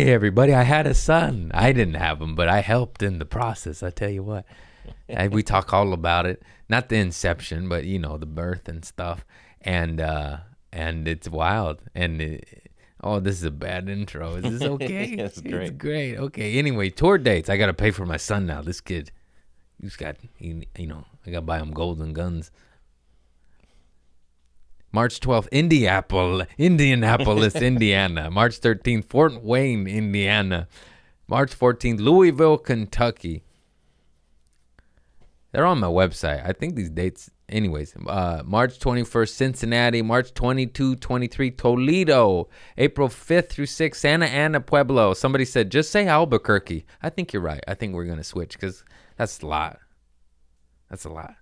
Hey, everybody, I had a son. I didn't have him, but I helped in the process. I tell you what. We talk all about it. Not the inception, but, you know, the birth and stuff. And it's wild. And, oh, this is a bad intro. Is this okay? It's great. It's great. Okay, anyway, tour dates. I got to pay for my son now. This kid, he's got, you know, I got to buy him golden guns. March 12th, Indianapolis, Indiana. March 13th, Fort Wayne, Indiana. March 14th, Louisville, Kentucky. They're on my website. I think these dates, anyways. March 21st, Cincinnati. March 22, 23, Toledo. April 5th through 6th, Santa Ana, Pueblo. Somebody said, just say Albuquerque. I think you're right. I think we're going to switch because that's a lot. That's a lot.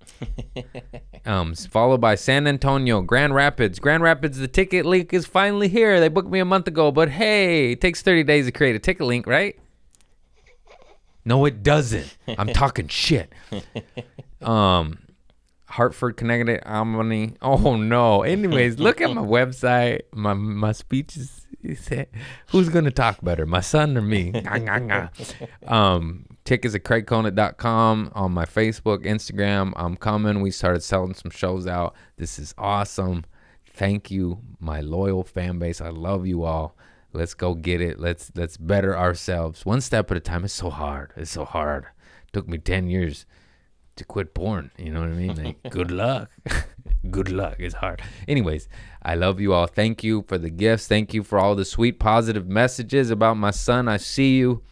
Followed by San Antonio, Grand Rapids. Grand Rapids, the ticket link is finally here. They booked me a month ago, but hey, it takes 30 days to create a ticket link, right? No, it doesn't. I'm talking shit. Hartford, Connecticut, Albany. Oh, no. Anyways, look at my website. My speeches. Who's going to talk better, my son or me? Tickets at craigconant.com, on my Facebook, Instagram. I'm coming. We started selling some shows out. This is awesome. Thank you, my loyal fan base. I love you all. Let's go get it. Let's better ourselves. One step at a time. It's so hard. It's so hard. It took me 10 years to quit porn. You know what I mean? Like, good luck. Good luck. It's hard. Anyways, I love you all. Thank you for the gifts. Thank you for all the sweet, positive messages about my son. I see you.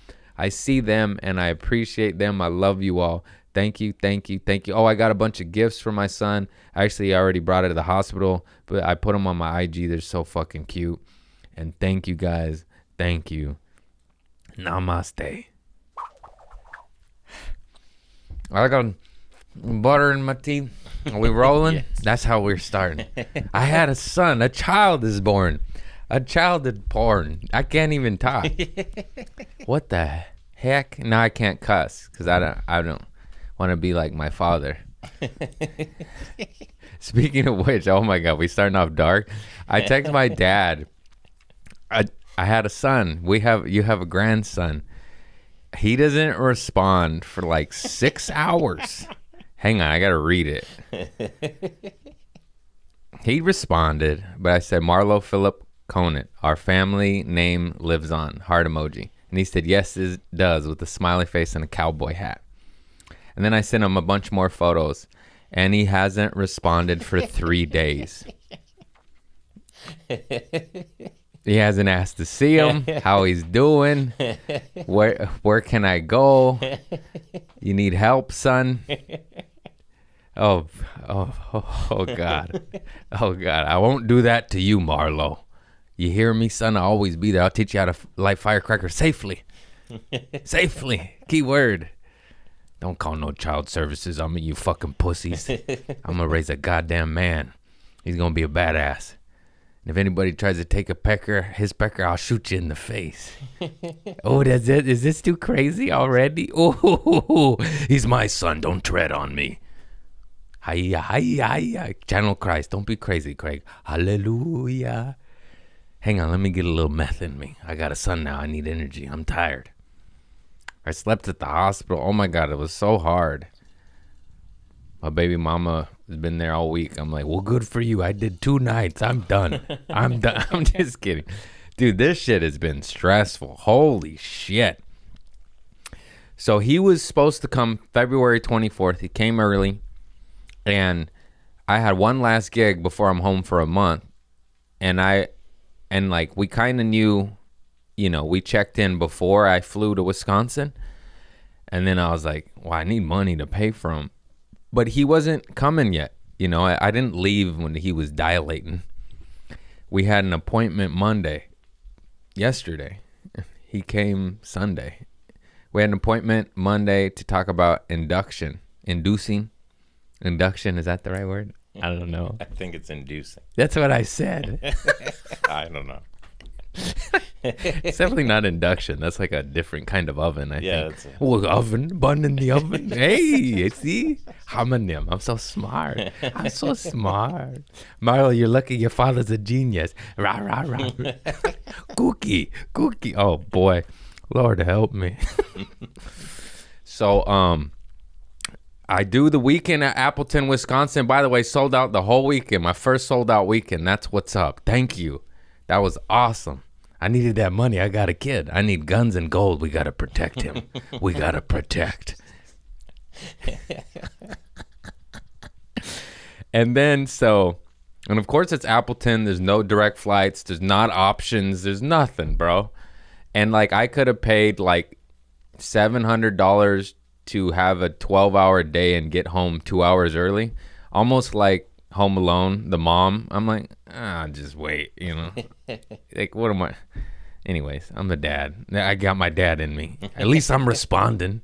I see them, and I appreciate them. I love you all. Thank you, thank you, thank you. Oh, I got a bunch of gifts for my son. Actually, I already brought it to the hospital, but I put them on my IG. They're so fucking cute. And thank you, guys. Thank you. Namaste. I got butter in my teeth. Are we rolling? Yes. That's how we're starting. I had a son. A child is born. A child is born. I can't even talk. What the heck? Now I can't cuss because I don't want to be like my father. Speaking of which, oh my God, we starting off dark. I text my dad. I had a son. You have a grandson. He doesn't respond for like 6 hours. Hang on, I gotta read it. He responded, but I said, Marlo Philip Conant, our family name lives on, heart emoji. And he said, yes, it does, with a smiley face and a cowboy hat. And then I sent him a bunch more photos, and he hasn't responded for 3 days. He hasn't asked to see him, how he's doing, where can I go? You need help, son? Oh God. Oh God, I won't do that to you, Marlo. You hear me, son? I'll always be there. I'll teach you how to light firecrackers safely. Safely. Key word. Don't call no child services on me, you fucking pussies. I'm going to raise a goddamn man. He's going to be a badass. And if anybody tries to take his pecker, I'll shoot you in the face. Oh, that's it? Is this too crazy already? Oh, he's my son. Don't tread on me. Hiya, hiya, hiya. Channel Christ. Don't be crazy, Craig. Hallelujah. Hang on, let me get a little meth in me. I got a son now. I need energy. I'm tired. I slept at the hospital. Oh my God, it was so hard. My baby mama has been there all week. I'm like, well, good for you. I did 2 nights. I'm done. I'm done. I'm just kidding. Dude, this shit has been stressful. Holy shit. So he was supposed to come February 24th. He came early. And I had one last gig before I'm home for a month. And like we kind of knew, you know, we checked in before I flew to Wisconsin. And then I was like, well, I need money to pay for him. But he wasn't coming yet. You know, I didn't leave when he was dilating. We had an appointment yesterday. He came Sunday. We had an appointment Monday to talk about induction. Inducing. Induction, is that the right word? I don't know. I think it's inducing. That's what I said. I don't know. It's definitely not induction. That's like a different kind of oven, I think. That's Oven, bun in the oven. Hey, see? Homonym. I'm so smart. I'm so smart. Marlo, you're lucky your father's a genius. Rah, rah, rah. Cookie. Oh, boy. Lord help me. So, I do the weekend at Appleton, Wisconsin. By the way, sold out the whole weekend. My first sold out weekend. That's what's up. Thank you. That was awesome. I needed that money. I got a kid. I need guns and gold. We got to protect him. We got to protect. And then, and of course it's Appleton. There's no direct flights. There's not options. There's nothing, bro. And like I could have paid like $700 to have a 12-hour day and get home 2 hours early. Almost like Home Alone, the mom. I'm like, just wait, you know. Like, what am I? Anyways, I'm the dad. I got my dad in me. At least I'm responding.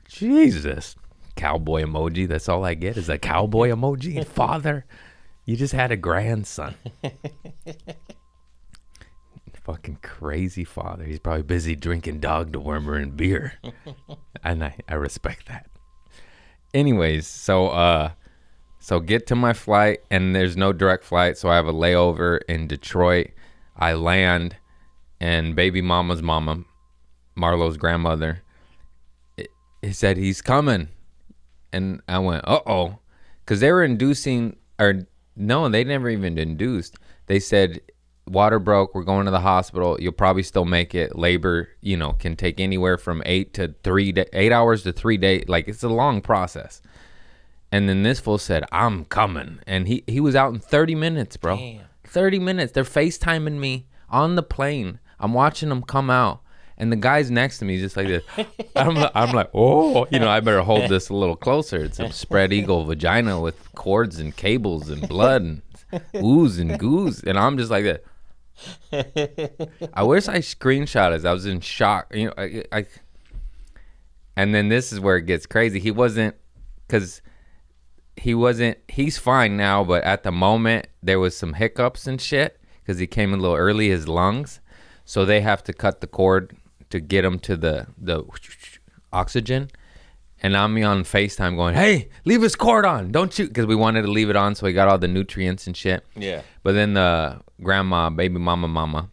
Jesus. Cowboy emoji. That's all I get is a cowboy emoji. Father, you just had a grandson. Fucking crazy father. He's probably busy drinking dog dewormer and beer. And I respect that. Anyways, so get to my flight, and there's no direct flight, so I have a layover in Detroit. I land, and baby mama's mama, Marlo's grandmother, he said he's coming. And I went, uh-oh. Because they were no, they never even induced. They said, water broke, we're going to the hospital. You'll probably still make it. Labor, can take anywhere from 8 hours to 3 days. Like, it's a long process. And then this fool said, I'm coming. And he was out in 30 minutes, bro. Damn. 30 minutes. They're FaceTiming me on the plane. I'm watching them come out. And the guy's next to me just like this. I'm like, oh, I better hold this a little closer. It's a spread eagle vagina with cords and cables and blood and ooze and goose. And I'm just like that. I wish I screenshot it. I was in shock. And then this is where it gets crazy. He's fine now, but at the moment there was some hiccups and shit because he came a little early, his lungs. So they have to cut the cord to get him to the oxygen. And I'm on FaceTime going, hey, leave his cord on. Don't you? Because we wanted to leave it on so he got all the nutrients and shit. Yeah. But then the grandma, baby mama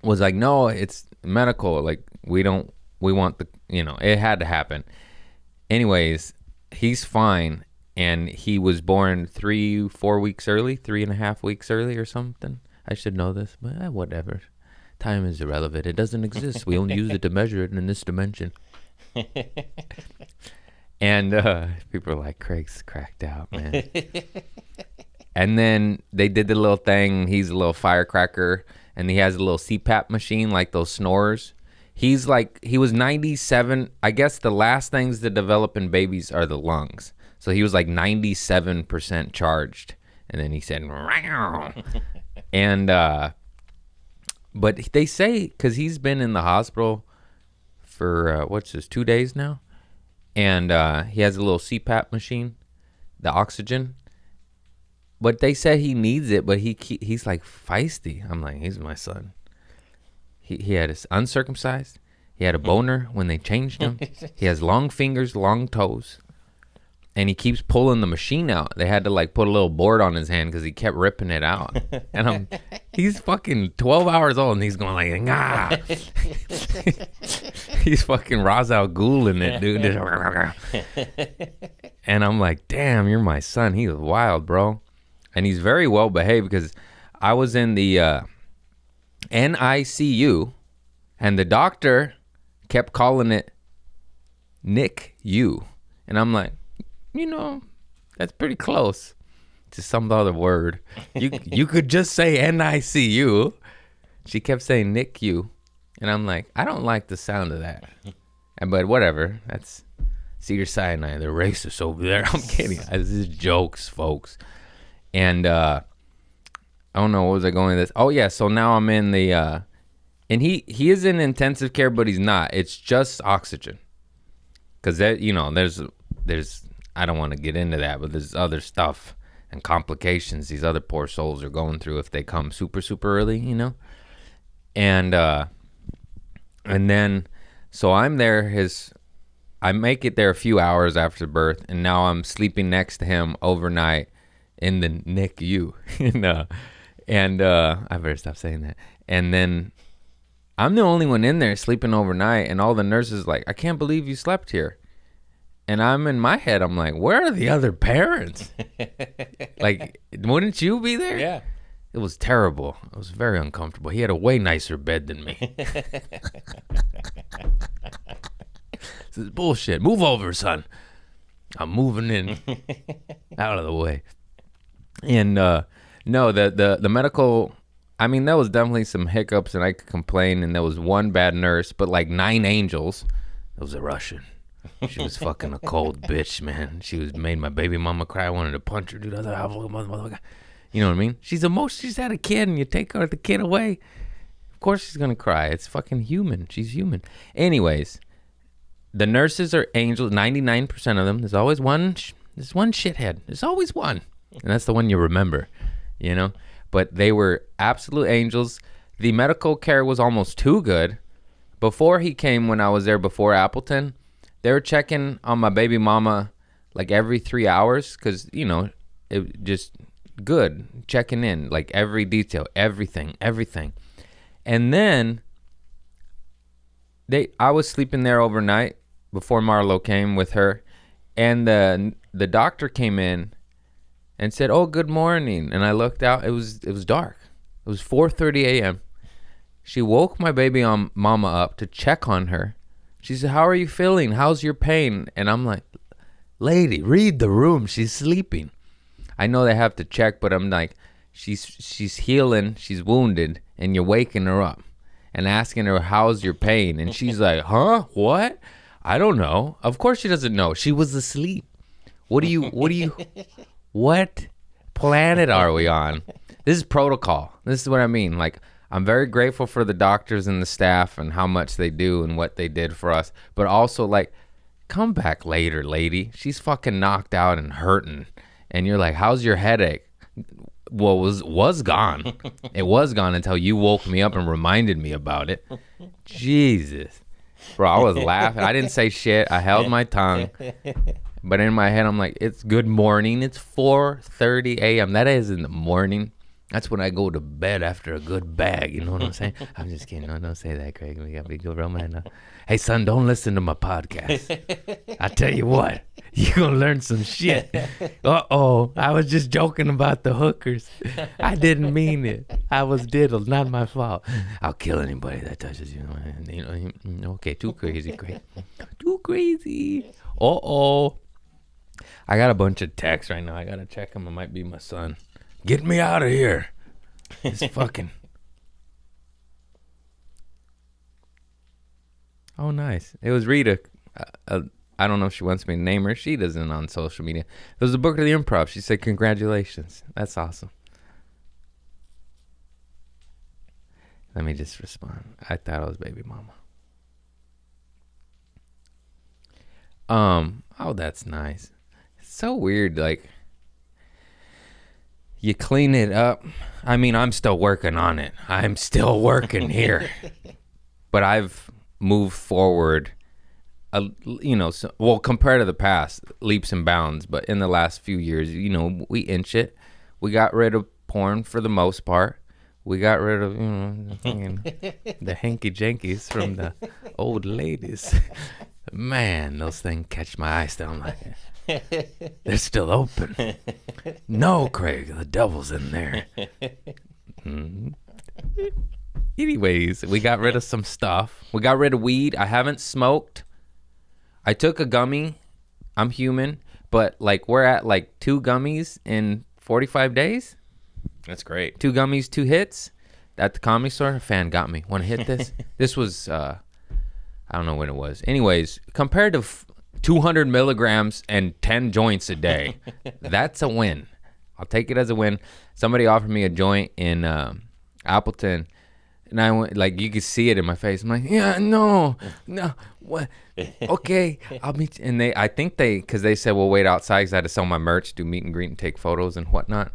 was like, no, it's medical. Like, we want it had to happen. Anyways, he's fine. And he was born 3.5 weeks early or something. I should know this, but whatever. Time is irrelevant. It doesn't exist. We only use it to measure it in this dimension. And people are like, Craig's cracked out, man. And then they did the little thing. He's a little firecracker, and he has a little CPAP machine, like those snorers. He was 97. I guess the last things to develop in babies are the lungs. So he was like 97% charged. And then he said, Row. And, but they say, because he's been in the hospital for, 2 days now? And he has a little CPAP machine, the oxygen. But they said he needs it, but he's like feisty. I'm like, he's my son. He had his uncircumcised. He had a boner when they changed him. He has long fingers, long toes. And he keeps pulling the machine out. They had to put a little board on his hand because he kept ripping it out. And he's fucking 12 hours old and he's going like, ah. He's fucking Ra's al Ghul in it, dude. And I'm like, damn, you're my son. He was wild, bro. And he's very well behaved because I was in the NICU and the doctor kept calling it NICU. And I'm like, that's pretty close to some other word. You could just say NICU. She kept saying NICU. And I'm like, I don't like the sound of that. But whatever. That's Cedar-Sinai. They're racist over there. I'm kidding. This is jokes, folks. And I don't know, what was I going with this? Oh, yeah. So now I'm in the... and he is in intensive care, but he's not. It's just oxygen. Because, there's... I don't want to get into that, but there's other stuff and complications these other poor souls are going through if they come super, super early, And then, so I'm there, I make it there a few hours after birth, and now I'm sleeping next to him overnight in the NICU. and I better stop saying that. And then I'm the only one in there sleeping overnight, and all the nurses like, I can't believe you slept here. And I'm in my head, I'm like, where are the other parents? Like, wouldn't you be there? Yeah. It was terrible. It was very uncomfortable. He had a way nicer bed than me. This is bullshit. Move over, son. I'm moving in. Out of the way. And no, the medical, I mean, there was definitely some hiccups and I could complain, and there was one bad nurse, but like 9 angels. It was a Russian. She was fucking a cold bitch, man. She made my baby mama cry. I wanted to punch her, dude. I was like, you know what I mean? She's emotional. She's had a kid, and you take the kid away. Of course she's gonna cry. It's fucking human. She's human. Anyways, the nurses are angels. 99% of them. There's always one. There's one shithead. There's always one, and that's the one you remember. You know. But they were absolute angels. The medical care was almost too good. Before he came, when I was there before Appleton, they were checking on my baby mama like every 3 hours, because, you know, it just good, checking in, like every detail, everything. And then I was sleeping there overnight before Marlo came with her, and the doctor came in and said, "Oh, good morning." And I looked out. It was dark. It was 4:30 a.m. She woke my baby mama up to check on her. She said, "How are you feeling? How's your pain?" And I'm like, "Lady, read the room. She's sleeping." I know they have to check, but I'm like, she's healing. She's wounded, and you're waking her up and asking her, "How's your pain?" And she's like, "Huh? What? I don't know." Of course she doesn't know. She was asleep. What planet are we on? This is protocol. This is what I mean. Like, I'm very grateful for the doctors and the staff and how much they do and what they did for us. But also, like, come back later, lady. She's fucking knocked out and hurting. And you're like, "How's your headache?" Well, was gone. It was gone until you woke me up and reminded me about it. Jesus. Bro, I was laughing. I didn't say shit. I held my tongue. But in my head, I'm like, it's good morning. It's 4:30 a.m. That is in the morning. That's when I go to bed after a good bag. You know what I'm saying? I'm just kidding. No, don't say that, Craig. We got to be good real man now. Hey, son, don't listen to my podcast. I tell you what, you're going to learn some shit. Uh-oh. I was just joking about the hookers. I didn't mean it. I was diddled. Not my fault. I'll kill anybody that touches you. Okay, too crazy, Craig. Too crazy. Uh-oh. I got a bunch of texts right now. I got to check them. It might be my son. Get me out of here. It's fucking. Oh, nice. It was Rita. I don't know if she wants me to name her. She doesn't on social media. It was the book of the improv. She said, "Congratulations." That's awesome. Let me just respond. I thought it was baby mama. Oh, that's nice. It's so weird. Like, you clean it up. I mean, I'm still working on it. I'm still working here. But I've moved forward, compared to the past, leaps and bounds. But in the last few years, we inch it. We got rid of porn for the most part. We got rid of, the hanky-jankies from the old ladies. Man, those things catch my eye still. I'm like, they're still open. No, Craig, the devil's in there. Anyways, we got rid of some stuff. We got rid of weed. I haven't smoked. I took a gummy. I'm human. But, like, we're at, like, 2 gummies in 45 days. That's great. 2 gummies, 2 hits. At the Comedy Store, a fan got me. Want to hit this? This was, I don't know when it was. Anyways, compared to 200 milligrams and 10 joints a day, that's a win. I'll take it as a win. Somebody offered me a joint in Appleton, and I went, like, you could see it in my face. I'm like, yeah, no, what? Okay, I'll meet you. And because they said, we'll wait outside because I had to sell my merch, do meet and greet, and take photos and whatnot.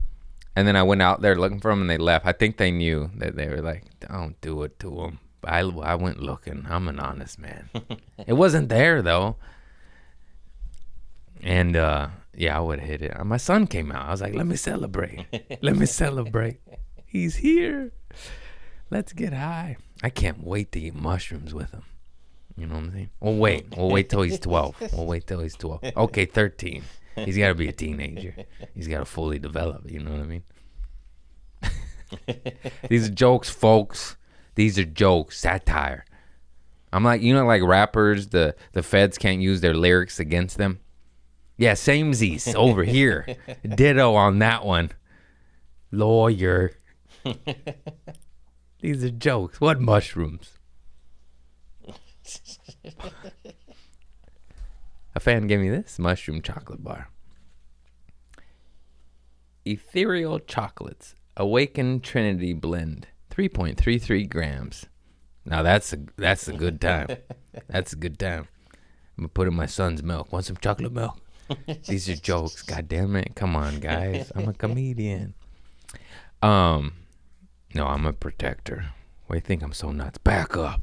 And then I went out there looking for them, and they left. I think they knew that they were like, don't do it to them. I went looking. I'm an honest man. It wasn't there, though. And, yeah, I would have hit it. My son came out. I was like, let me celebrate. Let me celebrate. He's here. Let's get high. I can't wait to eat mushrooms with him. You know what I'm saying? We'll wait till he's 12. We'll wait till he's 12. Okay, 13. He's got to be a teenager. He's got to fully develop. You know what I mean? These are jokes, folks. These are jokes, satire. I'm like, you know, like rappers, the feds can't use their lyrics against them. Yeah, samesies over here. Ditto on that one. Lawyer. These are jokes. What mushrooms? A fan gave me this mushroom chocolate bar. Ethereal chocolates. Awakened Trinity blend. 3.33 grams. Now that's a good time. That's a good time. I'm going to put in my son's milk. Want some chocolate milk? These are jokes. God damn it. Come on, guys. I'm a comedian. No, I'm a protector. Why do you think I'm so nuts? Back up.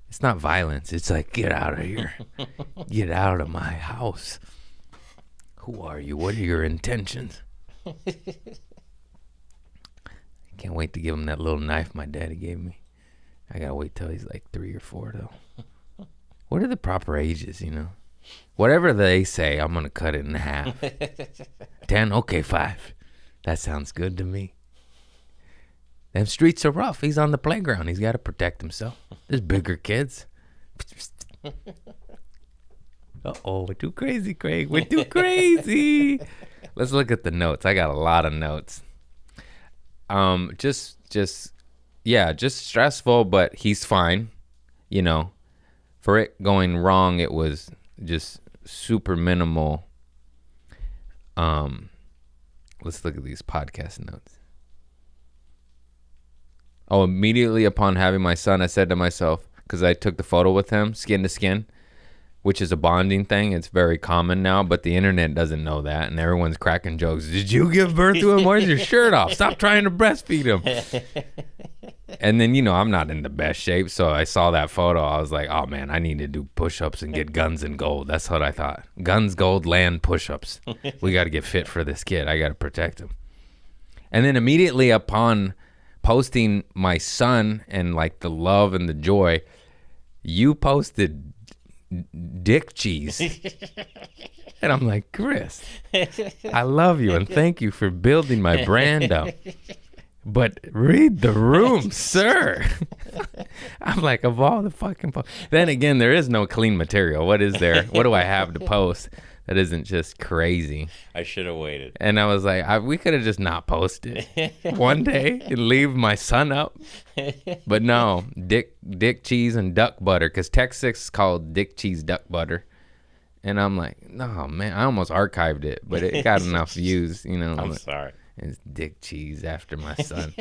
It's not violence. It's like, get out of here. Get out of my house. Who are you? What are your intentions? I can't wait to give him that little knife my daddy gave me. I gotta wait till he's like 3 or 4, though. What are the proper ages, you know? Whatever they say, I'm gonna cut it in half. 10? Okay, 5. That sounds good to me. Them streets are rough. He's on the playground. He's got to protect himself. There's bigger kids. Uh-oh, we're too crazy, Craig. We're too crazy. Let's look at the notes. I got a lot of notes. Just stressful, but he's fine. You know, for it going wrong, it was just super minimal. Let's look at these podcast notes. Oh, immediately upon having my son, I said to myself, because I took the photo with him, skin to skin, which is a bonding thing. It's very common now, but the internet doesn't know that, and everyone's cracking jokes. Did you give birth to him? Where's your shirt off? Stop trying to breastfeed him. And then, you know, I'm not in the best shape, so I saw that photo. I was like, oh, man, I need to do push-ups and get guns and gold. That's what I thought. Guns, gold, land, push-ups. We got to get fit for this kid. I got to protect him. And then immediately upon posting my son and like the love and the joy, you posted dick cheese. And I'm like, Chris, I love you and thank you for building my brand up. But read the room, sir. I'm like, of all the fucking then again, there is no clean material. What is there? What do I have to post that isn't just crazy? I should have waited. And I was like, we could have just not posted one day and leave my son up. But no, dick cheese and duck butter, because Texas is called dick cheese duck butter. And I'm like, no, man, I almost archived it, but it got enough views, you know. I'm sorry. It's dick cheese after my son.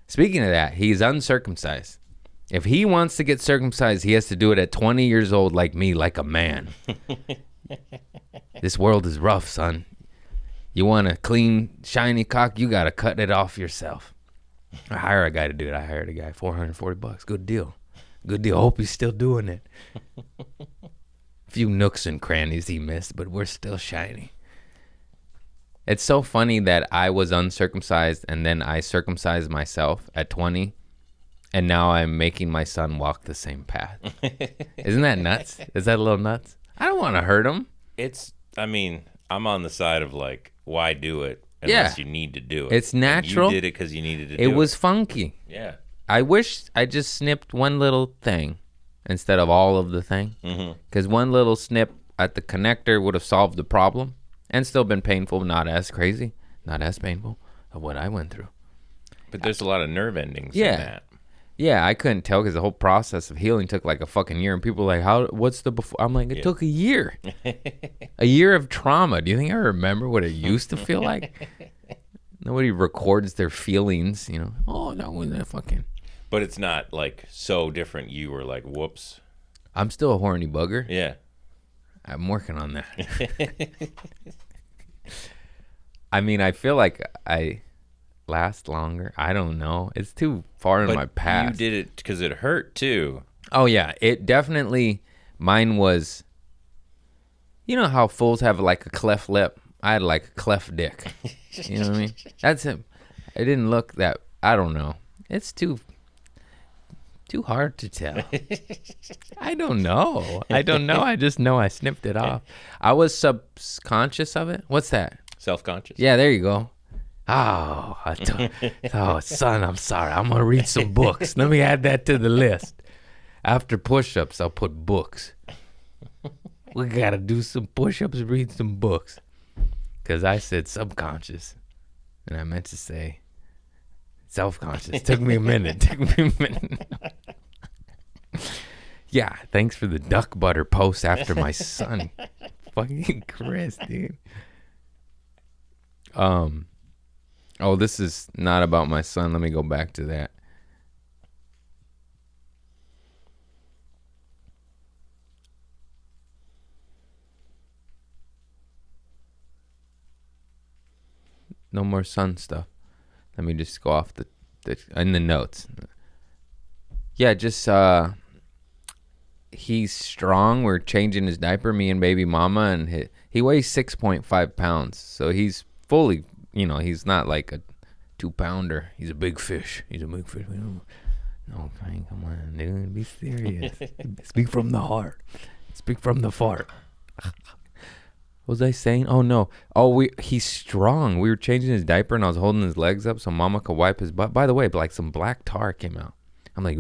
Speaking of that, he's uncircumcised. If he wants to get circumcised, he has to do it at 20 years old like me, like a man. This world is rough, son. You want a clean, shiny cock, you got to cut it off yourself. I hire a guy to do it. I hired a guy, $440. Good deal. Good deal. Hope he's still doing it. A few nooks and crannies he missed, but we're still shiny. It's so funny that I was uncircumcised and then I circumcised myself at 20, and now I'm making my son walk the same path. Isn't that nuts? Is that a little nuts? I don't want to hurt him. I'm on the side of like, why do it unless you need to do it? It's natural. And you did it because you needed to do it. It was funky. Yeah. I wish I just snipped one little thing instead of all of the thing. Because one little snip at the connector would have solved the problem. And still been painful, not as crazy, not as painful of what I went through. But there's a lot of nerve endings in that. Yeah, I couldn't tell because the whole process of healing took like a fucking year. And people are like, what's the before? I'm like, it took a year. A year of trauma. Do you think I remember what it used to feel like? Nobody records their feelings, you know. Oh, that was that fucking. But it's not like so different. You were like, whoops. I'm still a horny bugger. Yeah. I'm working on that. I mean, I feel like last longer. I don't know. It's too far in my past. You did it because it hurt too. Oh yeah, it definitely. Mine was. You know how fools have like a cleft lip? I had like a cleft dick. You know what I mean? That's it. It didn't look that. I don't know. It's too hard to tell. I don't know. I just know I snipped it off. I was subconscious of it. What's that? Self-conscious. Yeah, there you go. Oh, son, I'm sorry. I'm going to read some books. Let me add that to the list. After push-ups, I'll put books. We got to do some push-ups, read some books. Because I said subconscious. And I meant to say self-conscious. Took me a minute. Yeah, thanks for the duck butter post after my son. Fucking Chris, dude. Oh, this is not about my son. Let me go back to that. No more son stuff. Let me just go off in the notes. Yeah, just he's strong. We're changing his diaper, me and baby mama, and he weighs 6.5 pounds. So he's fully, he's not like a 2-pounder. He's a big fish. No, Frank, come on, dude, be serious. Speak from the heart. Speak from the fart. What was I saying? Oh no. He's strong. We were changing his diaper and I was holding his legs up so mama could wipe his butt. By the way, like some black tar came out. I'm like,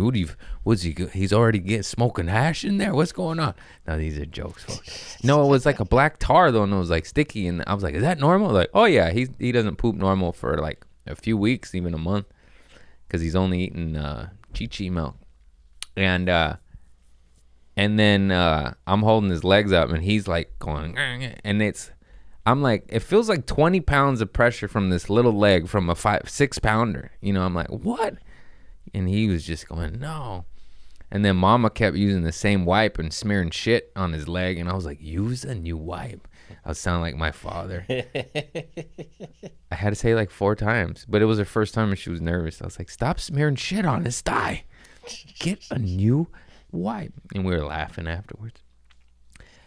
he's already smoking hash in there? What's going on? No, these are jokes, folks. No, it was like a black tar though, and it was like sticky, and I was like, is that normal? Like, oh yeah, he doesn't poop normal for like a few weeks, even a month, because he's only eating chi-chi milk. And then I'm holding his legs up, and he's like going, and I'm like, it feels like 20 pounds of pressure from this little leg from a 6 pounder. I'm like, what? And he was just going, no. And then mama kept using the same wipe and smearing shit on his leg. And I was like, use a new wipe. I was sounding like my father. I had to say it like 4 times, but it was her first time and she was nervous. I was like, stop smearing shit on his thigh. Get a new wipe. And we were laughing afterwards.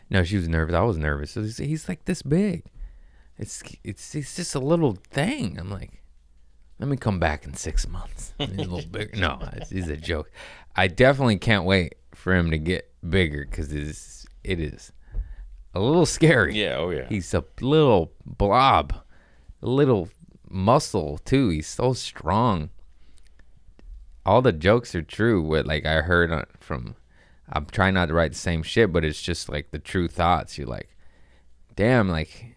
No, she was nervous. I was nervous. So he's like this big. It's just a little thing. I'm like, let me come back in 6 months. He's a little bigger. No, it's a joke. I definitely can't wait for him to get bigger because it is a little scary. Yeah, oh yeah. He's a little blob, a little muscle too. He's so strong. All the jokes are true. What like I heard from, I'm trying not to write the same shit, but it's just like the true thoughts. You're like, damn, like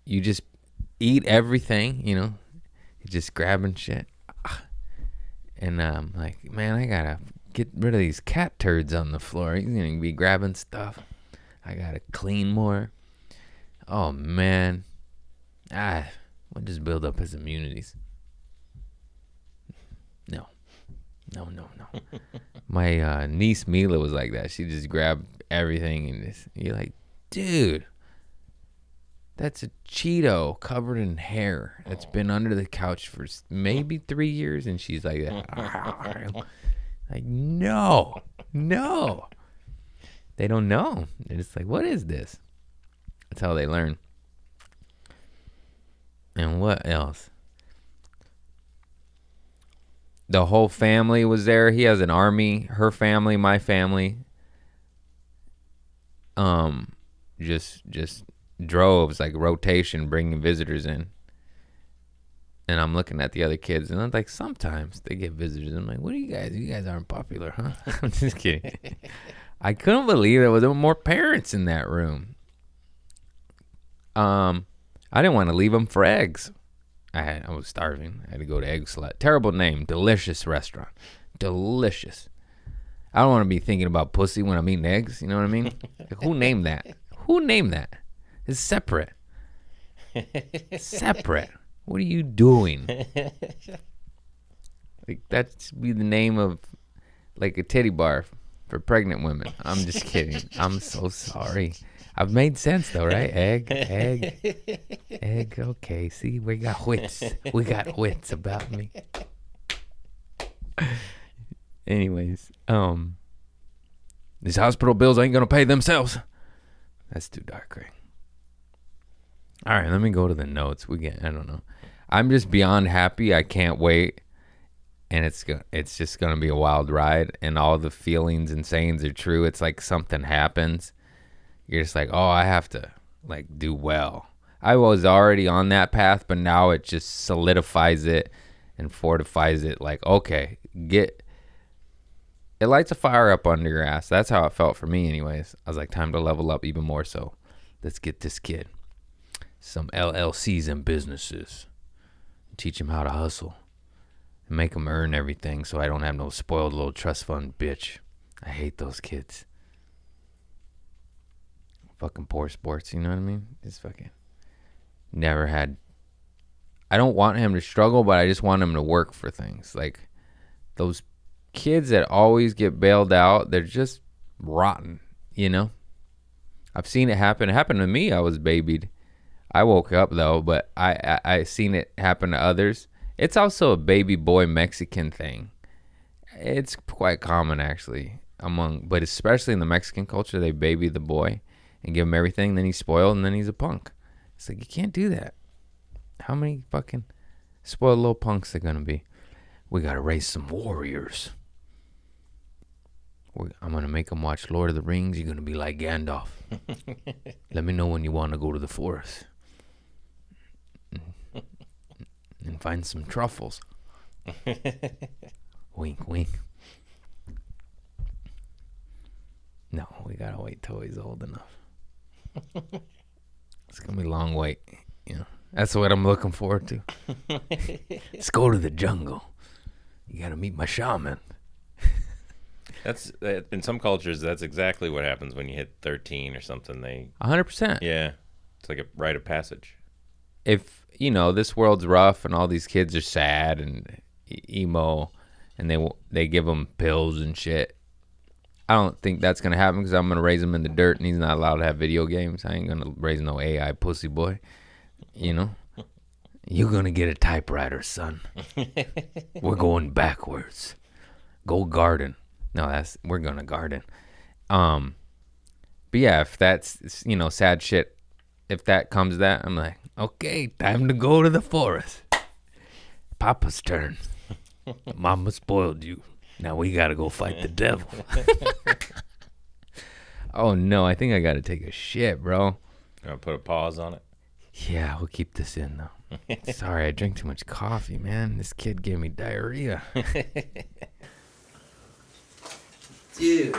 you just eat everything, You're just grabbing shit. And I'm like, man, I gotta get rid of these cat turds on the floor. He's gonna be grabbing stuff. I gotta clean more. Oh, man. We'll just build up his immunities. No. My niece Mila was like that. She just grabbed everything and you're like, dude. That's a Cheeto covered in hair that's been under the couch for maybe 3 years, and she's like, like no. They don't know. They're just like, what is this? That's how they learn. And what else? The whole family was there. He has an army. Her family, my family. Just droves, like rotation, bringing visitors in. And I'm looking at the other kids, and I'm like, sometimes they get visitors. I'm like, what are you guys? You guys aren't popular, huh? I'm just kidding. I couldn't believe there were more parents in that room. I didn't want to leave them for eggs. I was starving. I had to go to Egg Slut. Terrible name. Delicious restaurant. Delicious. I don't want to be thinking about pussy when I'm eating eggs. You know what I mean? Like, who named that? It's separate. Separate. What are you doing? Like that should be the name of like a titty bar for pregnant women. I'm just kidding. I'm so sorry. I've made sense though, right? Egg. Okay, see, we got wits. We got wits about me. Anyways, these hospital bills ain't gonna pay themselves. That's too dark, right? All right, let me go to the notes. I don't know. I'm just beyond happy. I can't wait. And it's just going to be a wild ride. And all the feelings and sayings are true. It's like something happens. You're just like, oh, I have to like do well. I was already on that path, but now it just solidifies it and fortifies it. Like, okay, it lights a fire up under your ass. That's how it felt for me anyways. I was like, time to level up even more so. Let's get this kid some LLCs and businesses. Teach him how to hustle. And make him earn everything so I don't have no spoiled little trust fund bitch. I hate those kids. Fucking poor sports, you know what I mean? Just fucking never had. I don't want him to struggle, but I just want him to work for things. Like those kids that always get bailed out, they're just rotten, you know? I've seen it happen. It happened to me. I was babied. I woke up though, but I seen it happen to others. It's also a baby boy Mexican thing. It's quite common actually but especially in the Mexican culture, they baby the boy and give him everything. Then he's spoiled and then he's a punk. It's like, you can't do that. How many fucking spoiled little punks are gonna be? We gotta raise some warriors. I'm gonna make them watch Lord of the Rings. You're gonna be like Gandalf. Let me know when you want to go to the forest and find some truffles. Wink, wink. No, we gotta wait till he's old enough. It's gonna be a long wait. You know, that's what I'm looking forward to. Let's go to the jungle. You gotta meet my shaman. That's in some cultures. That's exactly what happens when you hit 13 or something. 100%. Yeah, it's like a rite of passage. If you know this world's rough and all these kids are sad and emo, and they give them pills and shit, I don't think that's gonna happen because I'm gonna raise him in the dirt and he's not allowed to have video games. I ain't gonna raise no AI pussy boy. You know, you're gonna get a typewriter, son. We're going backwards. Go garden. No, we're gonna garden. But yeah, if that's, you know, sad shit, if that comes that, I'm like, okay, time to go to the forest. Papa's turn. Mama spoiled you. Now we gotta go fight the devil. Oh no, I think I gotta take a shit, bro. You want to put a pause on it? Yeah, we'll keep this in though. Sorry, I drank too much coffee, man. This kid gave me diarrhea. Dude,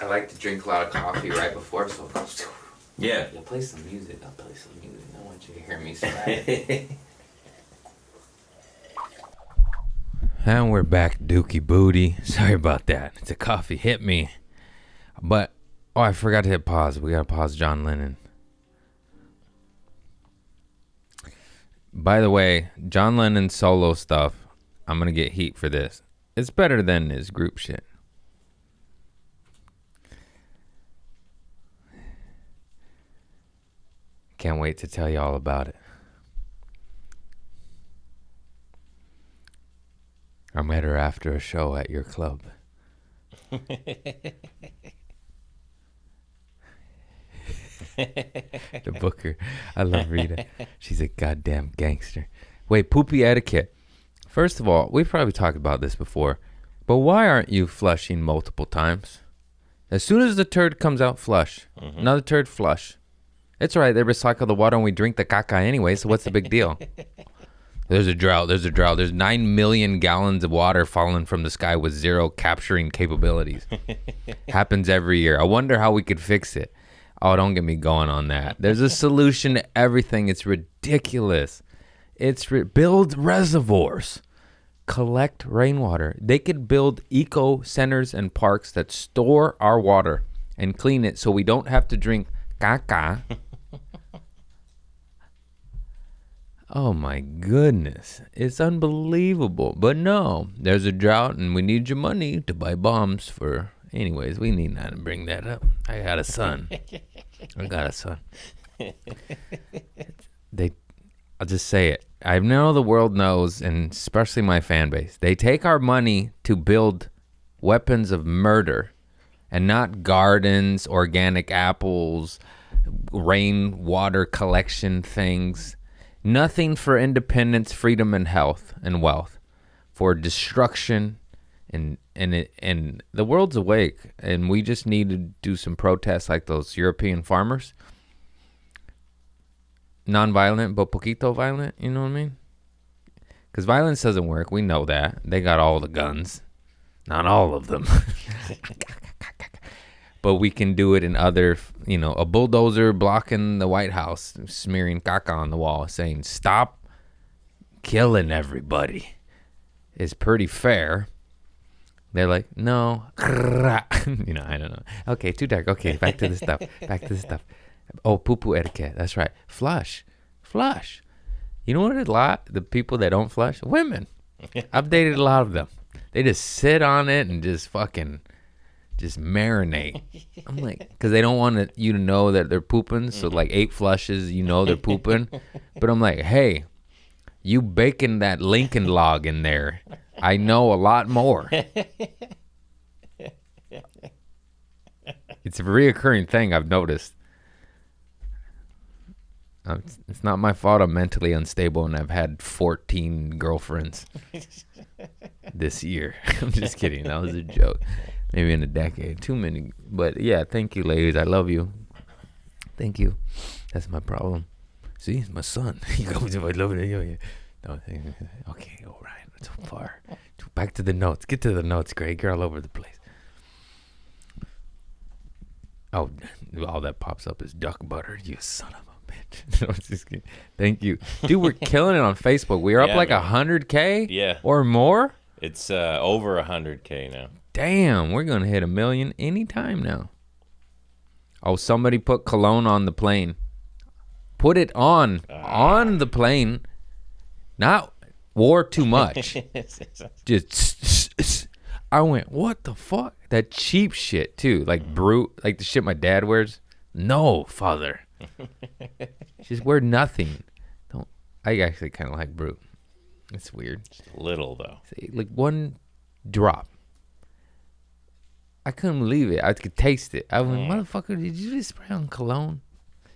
I like to drink a lot of coffee right before, so yeah. You'll play some music. I'll play some music. I want you to hear me sweat. And we're back, Dookie Booty. Sorry about that. The coffee hit me. But, I forgot to hit pause. We gotta pause John Lennon. By the way, John Lennon's solo stuff, I'm gonna get heat for this. It's better than his group shit. Can't wait to tell you all about it. I met her after a show at your club. The booker. I love Rita. She's a goddamn gangster. Wait, poopy etiquette. First of all, we've probably talked about this before, but why aren't you flushing multiple times? As soon as the turd comes out, flush. Mm-hmm. Another turd, flush. It's all right. They recycle the water and we drink the caca anyway, so what's the big deal? There's a drought. There's 9 million gallons of water falling from the sky with zero capturing capabilities. Happens every year. I wonder how we could fix it. Oh, don't get me going on that. There's a solution to everything. It's ridiculous. Build reservoirs. Collect rainwater. They could build eco centers and parks that store our water and clean it so we don't have to drink caca. Oh my goodness. It's unbelievable. But no, there's a drought and we need your money to buy bombs for Anyways, we need not to bring that up. I got a son. I'll just say it. I know the world knows, and especially my fan base. They take our money to build weapons of murder and not gardens, organic apples, rainwater collection things. Nothing for independence, freedom, and health and wealth. For destruction, and the world's awake, and we just need to do some protests like those European farmers. Non-violent, but poquito violent, you know what I mean? Because violence doesn't work. We know that. They got all the guns. Not all of them. But we can do it in other, a bulldozer blocking the White House, smearing caca on the wall, saying, stop killing everybody. Is pretty fair. They're like, no. I don't know. Okay, too dark. Okay, back to the stuff. Oh, poo-poo etiquette. That's right. Flush. You know what the people that don't flush? Women. I've dated a lot of them. They just sit on it and just marinate. I'm like, because they don't want you to know that they're pooping. So like 8 flushes, they're pooping. But I'm like, hey, you baking that Lincoln log in there. I know a lot more. It's a reoccurring thing I've noticed. It's not my fault I'm mentally unstable and I've had 14 girlfriends this year. I'm just kidding. That was a joke. Maybe in a decade. Too many. But yeah, thank you, ladies. I love you. Thank you. That's my problem. See, it's my son. He goes, I love it. Okay, all right. That's so far. Back to the notes. Get to the notes, Greg. You're all over the place. Oh, all that pops up is duck butter. You son of a bitch. No, just kidding. Thank you. Dude, we're killing it on Facebook. We're up like 100K or more. It's over 100K now. Damn, we're going to hit 1 million anytime now. Oh, somebody put cologne on the plane. Put it on the plane. Not wore too much. Just, I went, what the fuck? That cheap shit, too. Like brute, like the shit my dad wears. No, father. Just wear nothing. I actually kind of like brute. It's weird. Just a little, though. Like one drop. I couldn't believe it. I could taste it. I went, motherfucker, did you just spray on cologne?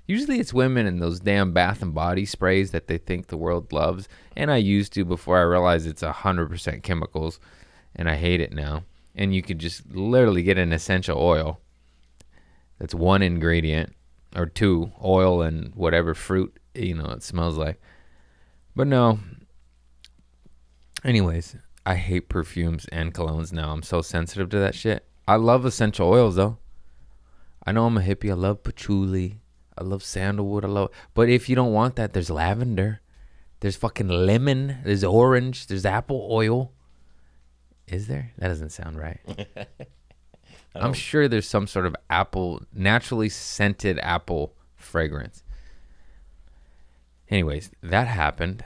Usually it's women in those damn Bath and Body sprays that they think the world loves. And I used to before I realized it's 100% chemicals. And I hate it now. And you could just literally get an essential oil. That's one ingredient. Or 2. Oil and whatever fruit, it smells like. But no. Anyways, I hate perfumes and colognes now. I'm so sensitive to that shit. I love essential oils, though. I know I'm a hippie. I love patchouli. I love sandalwood. But if you don't want that, there's lavender. There's fucking lemon. There's orange. There's apple oil. Is there? That doesn't sound right. I'm sure there's some sort of naturally scented apple fragrance. Anyways, that happened.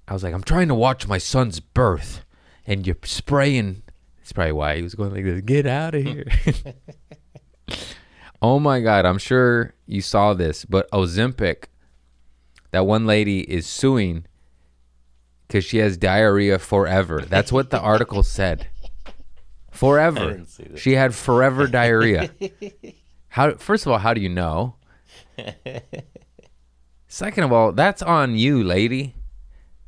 I was like, I'm trying to watch my son's birth. And you're spraying. That's probably why he was going like this. Get out of here. Oh my God, I'm sure you saw this, but Ozempic, that one lady is suing because she has diarrhea forever. That's what the article said. Forever. I didn't see that. She had forever diarrhea. First of all, how do you know? Second of all, that's on you, lady.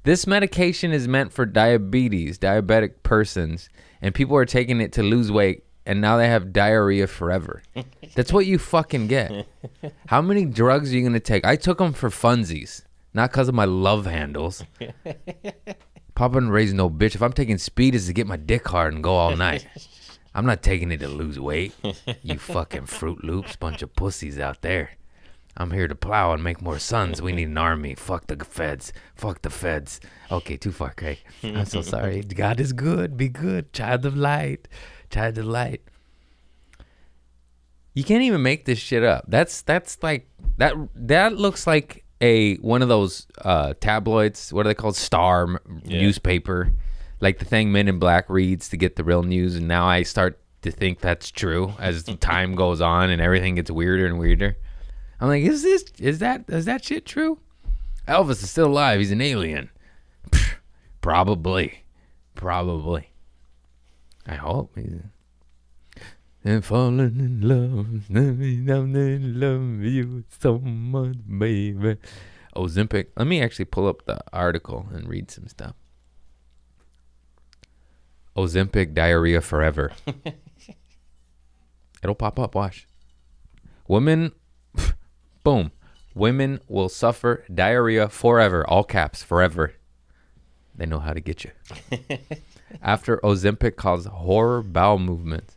This medication is meant for diabetic persons, and people are taking it to lose weight. And now they have diarrhea forever. That's what you fucking get. How many drugs are you going to take? I took them for funsies, not because of my love handles. Papa and raise no bitch. If I'm taking speed, it's to get my dick hard and go all night. I'm not taking it to lose weight. You fucking Fruit Loops, bunch of pussies out there. I'm here to plow and make more sons. We need an army. Fuck the feds. Fuck the feds. Okay, too far, Craig. I'm so sorry. God is good. Be good. Child of light. Child of light. You can't even make this shit up. That's like that looks like one of those tabloids. What are they called? Star newspaper. Like the thing Men in Black reads to get the real news. And now I start to think that's true as time goes on and everything gets weirder and weirder. I'm like, is that shit true? Elvis is still alive. He's an alien. Probably. I hope. And falling in love. Love you so much, baby. Ozempic. Let me actually pull up the article and read some stuff. Ozempic diarrhea forever. It'll pop up. Watch. Women. Boom. Women will suffer diarrhea forever. All caps. Forever. They know how to get you. After Ozempic caused horror bowel movements.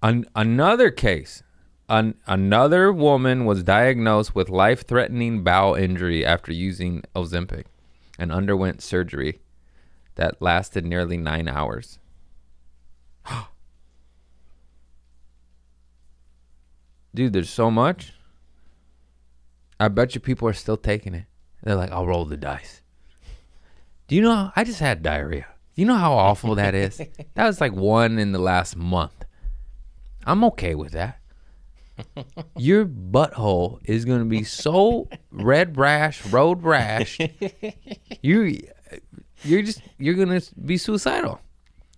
Another case. Another woman was diagnosed with life-threatening bowel injury after using Ozempic and underwent surgery that lasted nearly 9 hours. Dude, there's so much. I bet you people are still taking it. They're like, I'll roll the dice. Do you know, I just had diarrhea. Do you know how awful that is? That was like one in the last month. I'm okay with that. Your butthole is going to be so road rash. You're going to be suicidal.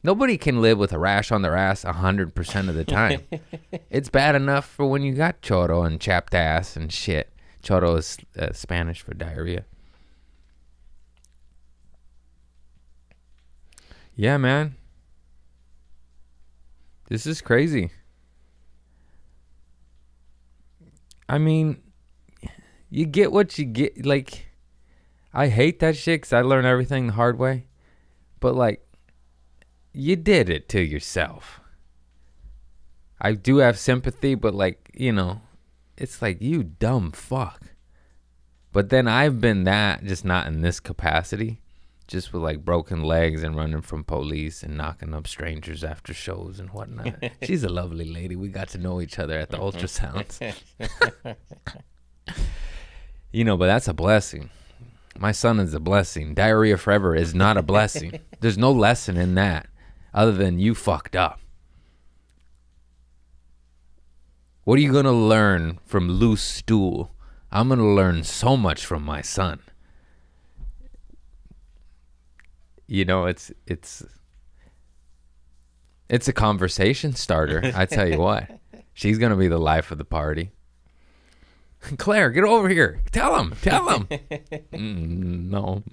Nobody can live with a rash on their ass 100% of the time. It's bad enough for when you got choro and chapped ass and shit. Choro is Spanish for diarrhea. Yeah, man. This is crazy. I mean, you get what you get. Like, I hate that shit because I learned everything the hard way. But, like, you did it to yourself. I do have sympathy, but, like, you know, it's like, you dumb fuck. But then I've been that, just not in this capacity. Just with, like, broken legs and running from police and knocking up strangers after shows and whatnot. She's a lovely lady. We got to know each other at the ultrasounds. You know, but that's a blessing. My son is a blessing. Diarrhea forever is not a blessing. There's no lesson in that other than you fucked up. What are you going to learn from loose stool? I'm going to learn so much from my son. You know, it's a conversation starter. I tell you what, she's going to be the life of the party. Claire, get over here. Tell him. No.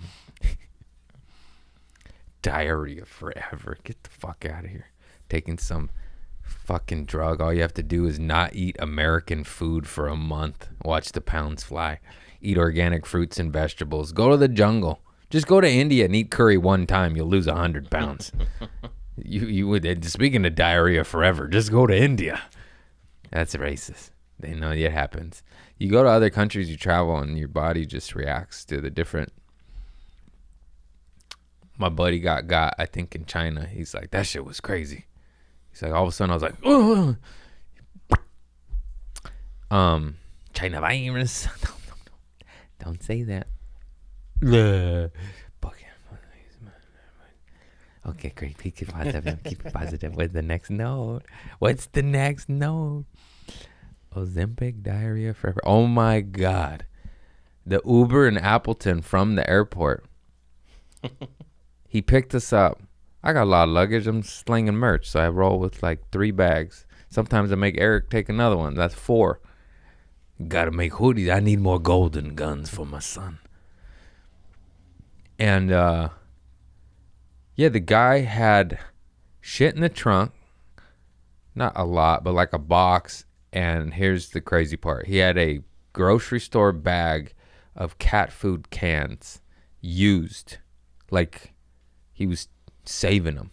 Diarrhea forever. Get the fuck out of here. Taking some fucking drug. All you have to do is not eat American food for a month. Watch the pounds fly. Eat organic fruits and vegetables. Go to the jungle. Just go to India and eat curry one time. You'll lose 100 pounds. You would. Speaking of diarrhea forever, just go to India. That's racist. They know it happens. You go to other countries, you travel, and your body just reacts to the different. My buddy got, I think, in China. He's like, that shit was crazy. He's like, all of a sudden, I was like, oh. China virus. Don't say that. Okay, great. Keep it positive. Keep it positive. What's the next note? What's the next note? Ozempic diarrhea forever. Oh my God. The Uber in Appleton from the airport. He picked us up. I got a lot of luggage. I'm slinging merch, so I roll with like 3 bags. Sometimes I make Eric take another one. That's 4. Gotta make hoodies. I need more golden guns for my son. And, yeah, the guy had shit in the trunk. Not a lot, but like a box. And here's the crazy part. He had a grocery store bag of cat food cans used. Like he was saving them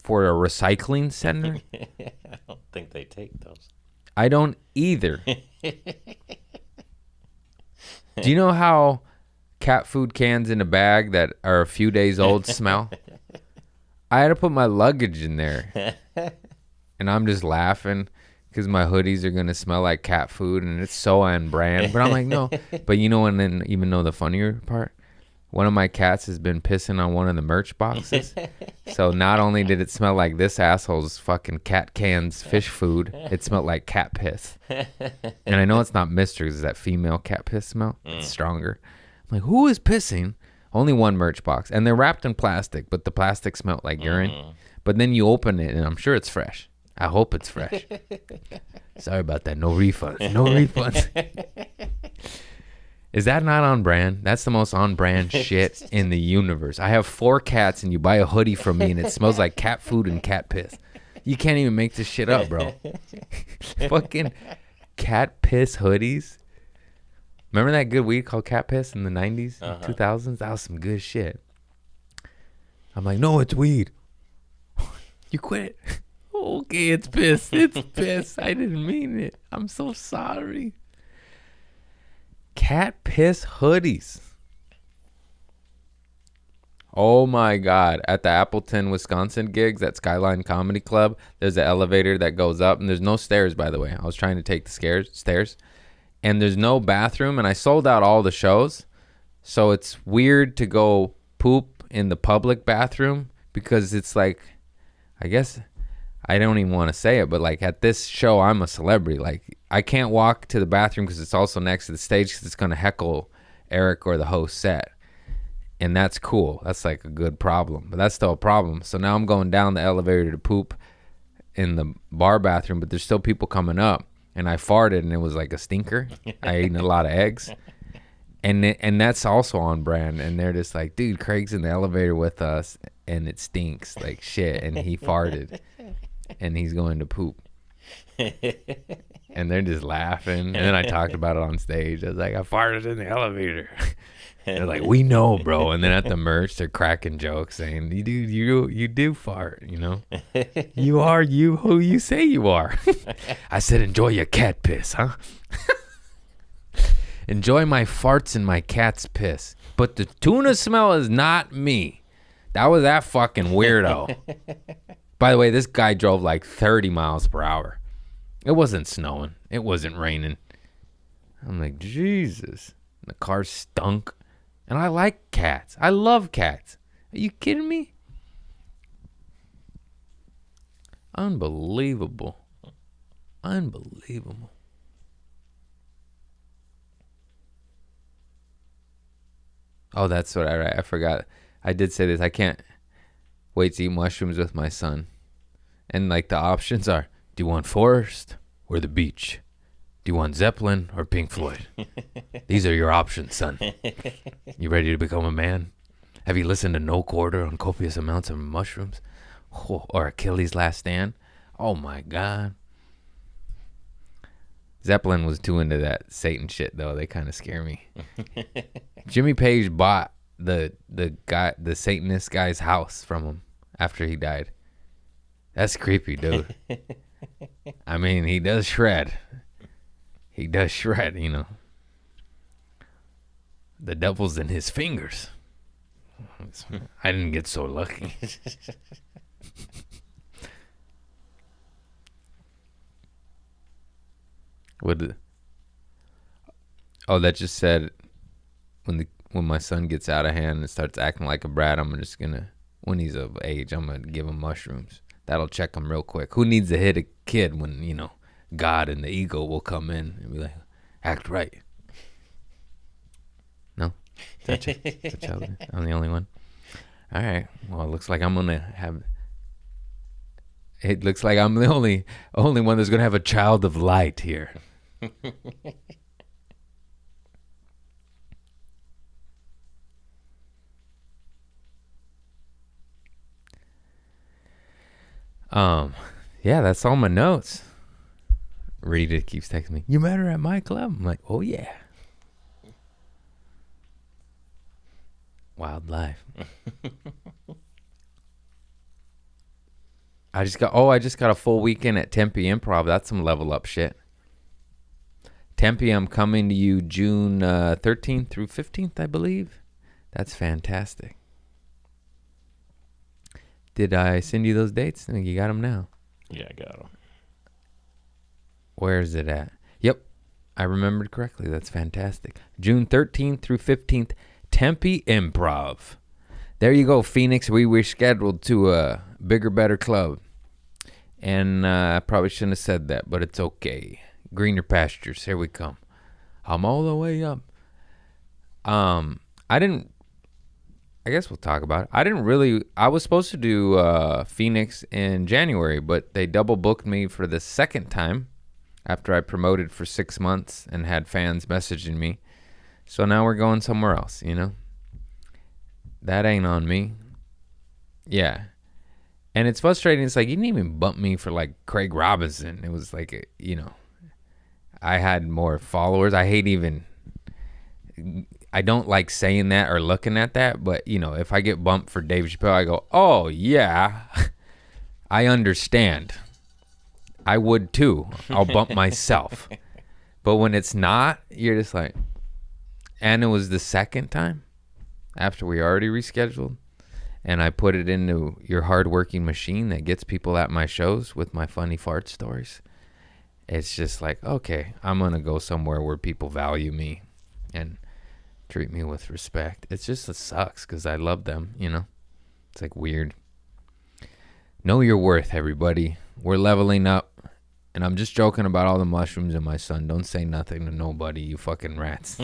for a recycling center. I don't think they take those. I don't either. Do you know how cat food cans in a bag that are a few days old smell? I had to put my luggage in there. And I'm just laughing because my hoodies are going to smell like cat food and it's so on brand. But I'm like, no. But you know, and then even know the funnier part? one of my cats has been pissing on one of the merch boxes. So not only did it smell like this asshole's fucking cat cans fish food, it smelled like cat piss. And I know it's not Mr. It's that female cat piss smell. It's stronger. I'm like, who is pissing? Only one merch box. And they're wrapped in plastic, but the plastic smelled like urine. But then you open it, and I'm sure it's fresh. I hope it's fresh. Sorry about that. No refunds. No refunds. Is that not on brand? That's the most on brand shit in the universe. I have 4 cats and you buy a hoodie from me and it smells like cat food and cat piss. You can't even make this shit up, bro. Fucking cat piss hoodies. Remember that good weed called cat piss in the 90s, 2000s? That was some good shit. I'm like, no, it's weed. You quit. Okay, it's piss. It's piss. I didn't mean it. I'm so sorry. Cat piss hoodies. Oh my God. At the Appleton, Wisconsin gigs at Skyline Comedy Club, there's an elevator that goes up, and there's no stairs, by the way. I was trying to take the stairs, and there's no bathroom, and I sold out all the shows. So it's weird to go poop in the public bathroom because it's like, I guess, I don't even want to say it, but like at this show, I'm a celebrity. Like I can't walk to the bathroom because it's also next to the stage because it's going to heckle Eric or the host set. And that's cool. That's like a good problem, but that's still a problem. So now I'm going down the elevator to poop in the bar bathroom, but there's still people coming up, and I farted and it was like a stinker. I ate a lot of eggs. And that's also on brand. And they're just like, dude, Craig's in the elevator with us and it stinks like shit. And he farted and he's going to poop. And they're just laughing. And then I talked about it on stage. I was like, I farted in the elevator. They're like, we know, bro. And then at the merch, they're cracking jokes saying, you do fart, you know? You are you who you say you are. I said, enjoy your cat piss, huh? Enjoy my farts and my cat's piss. But the tuna smell is not me. That was that fucking weirdo. By the way, this guy drove like 30 miles per hour. It wasn't snowing. It wasn't raining. I'm like, Jesus. The car stunk. And I like cats. I love cats. Are you kidding me? Unbelievable. Unbelievable. Oh, that's what I forgot. I did say this. I can't wait to eat mushrooms with my son. And like the options are, do you want forest or the beach? Do you want Zeppelin or Pink Floyd? These are your options, son. You ready to become a man? Have you listened to No Quarter on copious amounts of mushrooms? Oh, or Achilles' Last Stand? Oh my God. Zeppelin was too into that Satan shit though. They kind of scare me. Jimmy Page bought the Satanist guy's house from him after he died. That's creepy, dude. I mean, he does shred. He does shred, you know. The devil's in his fingers. I didn't get so lucky. That just said when my son gets out of hand and starts acting like a brat, I'm just gonna, when he's of age, I'm gonna give him mushrooms. That'll check him real quick. Who needs to hit a kid when, you know, God and the ego will come in and be like, act right. No? I'm the only one? All right. Well, it looks like I'm the only one that's going to have a child of light here. Yeah, that's all my notes. Rita keeps texting me, you met her at my club? I'm like, oh yeah. Wild life. I just got a full weekend at Tempe Improv. That's some level up shit. Tempe, I'm coming to you June 13th through 15th, I believe. That's fantastic. Did I send you those dates? I think you got them now. Yeah, I got them. Where is it at? Yep, I remembered correctly. That's fantastic. June 13th through 15th, Tempe Improv. There you go, Phoenix. We were scheduled to a bigger, better club. And I probably shouldn't have said that, but it's okay. Greener pastures. Here we come. I'm all the way up. I guess we'll talk about it. I was supposed to do Phoenix in January, but they double booked me for the second time after I promoted for 6 months and had fans messaging me. So now we're going somewhere else, you know? That ain't on me. Yeah. And it's frustrating. It's like, you didn't even bump me for like Craig Robinson. It was like, you know, I had more followers. I don't like saying that or looking at that, but you know, if I get bumped for Dave Chappelle, I go, oh yeah, I understand. I would too. I'll bump myself. But when it's not, you're just like, and it was the second time after we already rescheduled. And I put it into your hardworking machine that gets people at my shows with my funny fart stories. It's just like, okay, I'm going to go somewhere where people value me and treat me with respect. It sucks because I love them, you know? It's like weird. Know your worth, everybody. We're leveling up. And I'm just joking about all the mushrooms in my son. Don't say nothing to nobody, you fucking rats.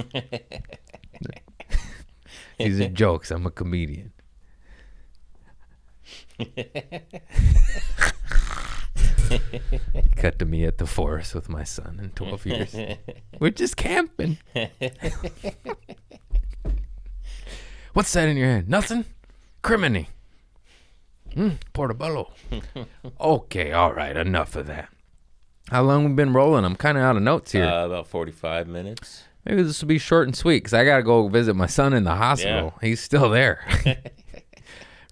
These are jokes. I'm a comedian. Cut to me at the forest with my son in 12 years. We're just camping. What's that in your hand? Nothing? Criminy. Portobello. Okay, all right, enough of that. How long we been rolling? I'm kind of out of notes here. About 45 minutes. Maybe this will be short and sweet because I got to go visit my son in the hospital. Yeah. He's still there.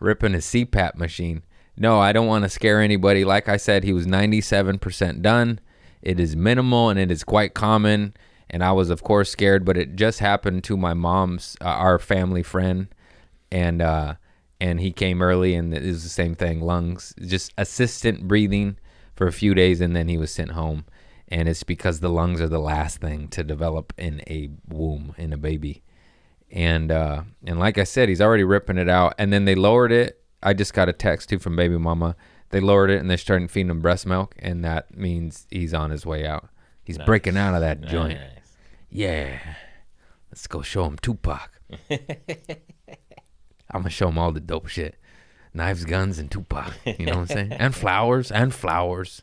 Ripping his CPAP machine. No, I don't want to scare anybody. Like I said, he was 97% done. It is minimal and it is quite common. And I was, of course, scared, but it just happened to my mom's, our family friend. And he came early and it was the same thing. Lungs, just assistant breathing for a few days, and then he was sent home. And it's because the lungs are the last thing to develop in a womb, in a baby. And like I said, he's already ripping it out. And then they lowered it. I just got a text too from baby mama. They lowered it and they're starting feeding him breast milk, and that means he's on his way out. He's nice. Breaking out of that joint. Nice. Yeah. Let's go show him Tupac. I'm gonna show him all the dope shit. Knives, guns, and Tupac. You know what I'm saying? And flowers.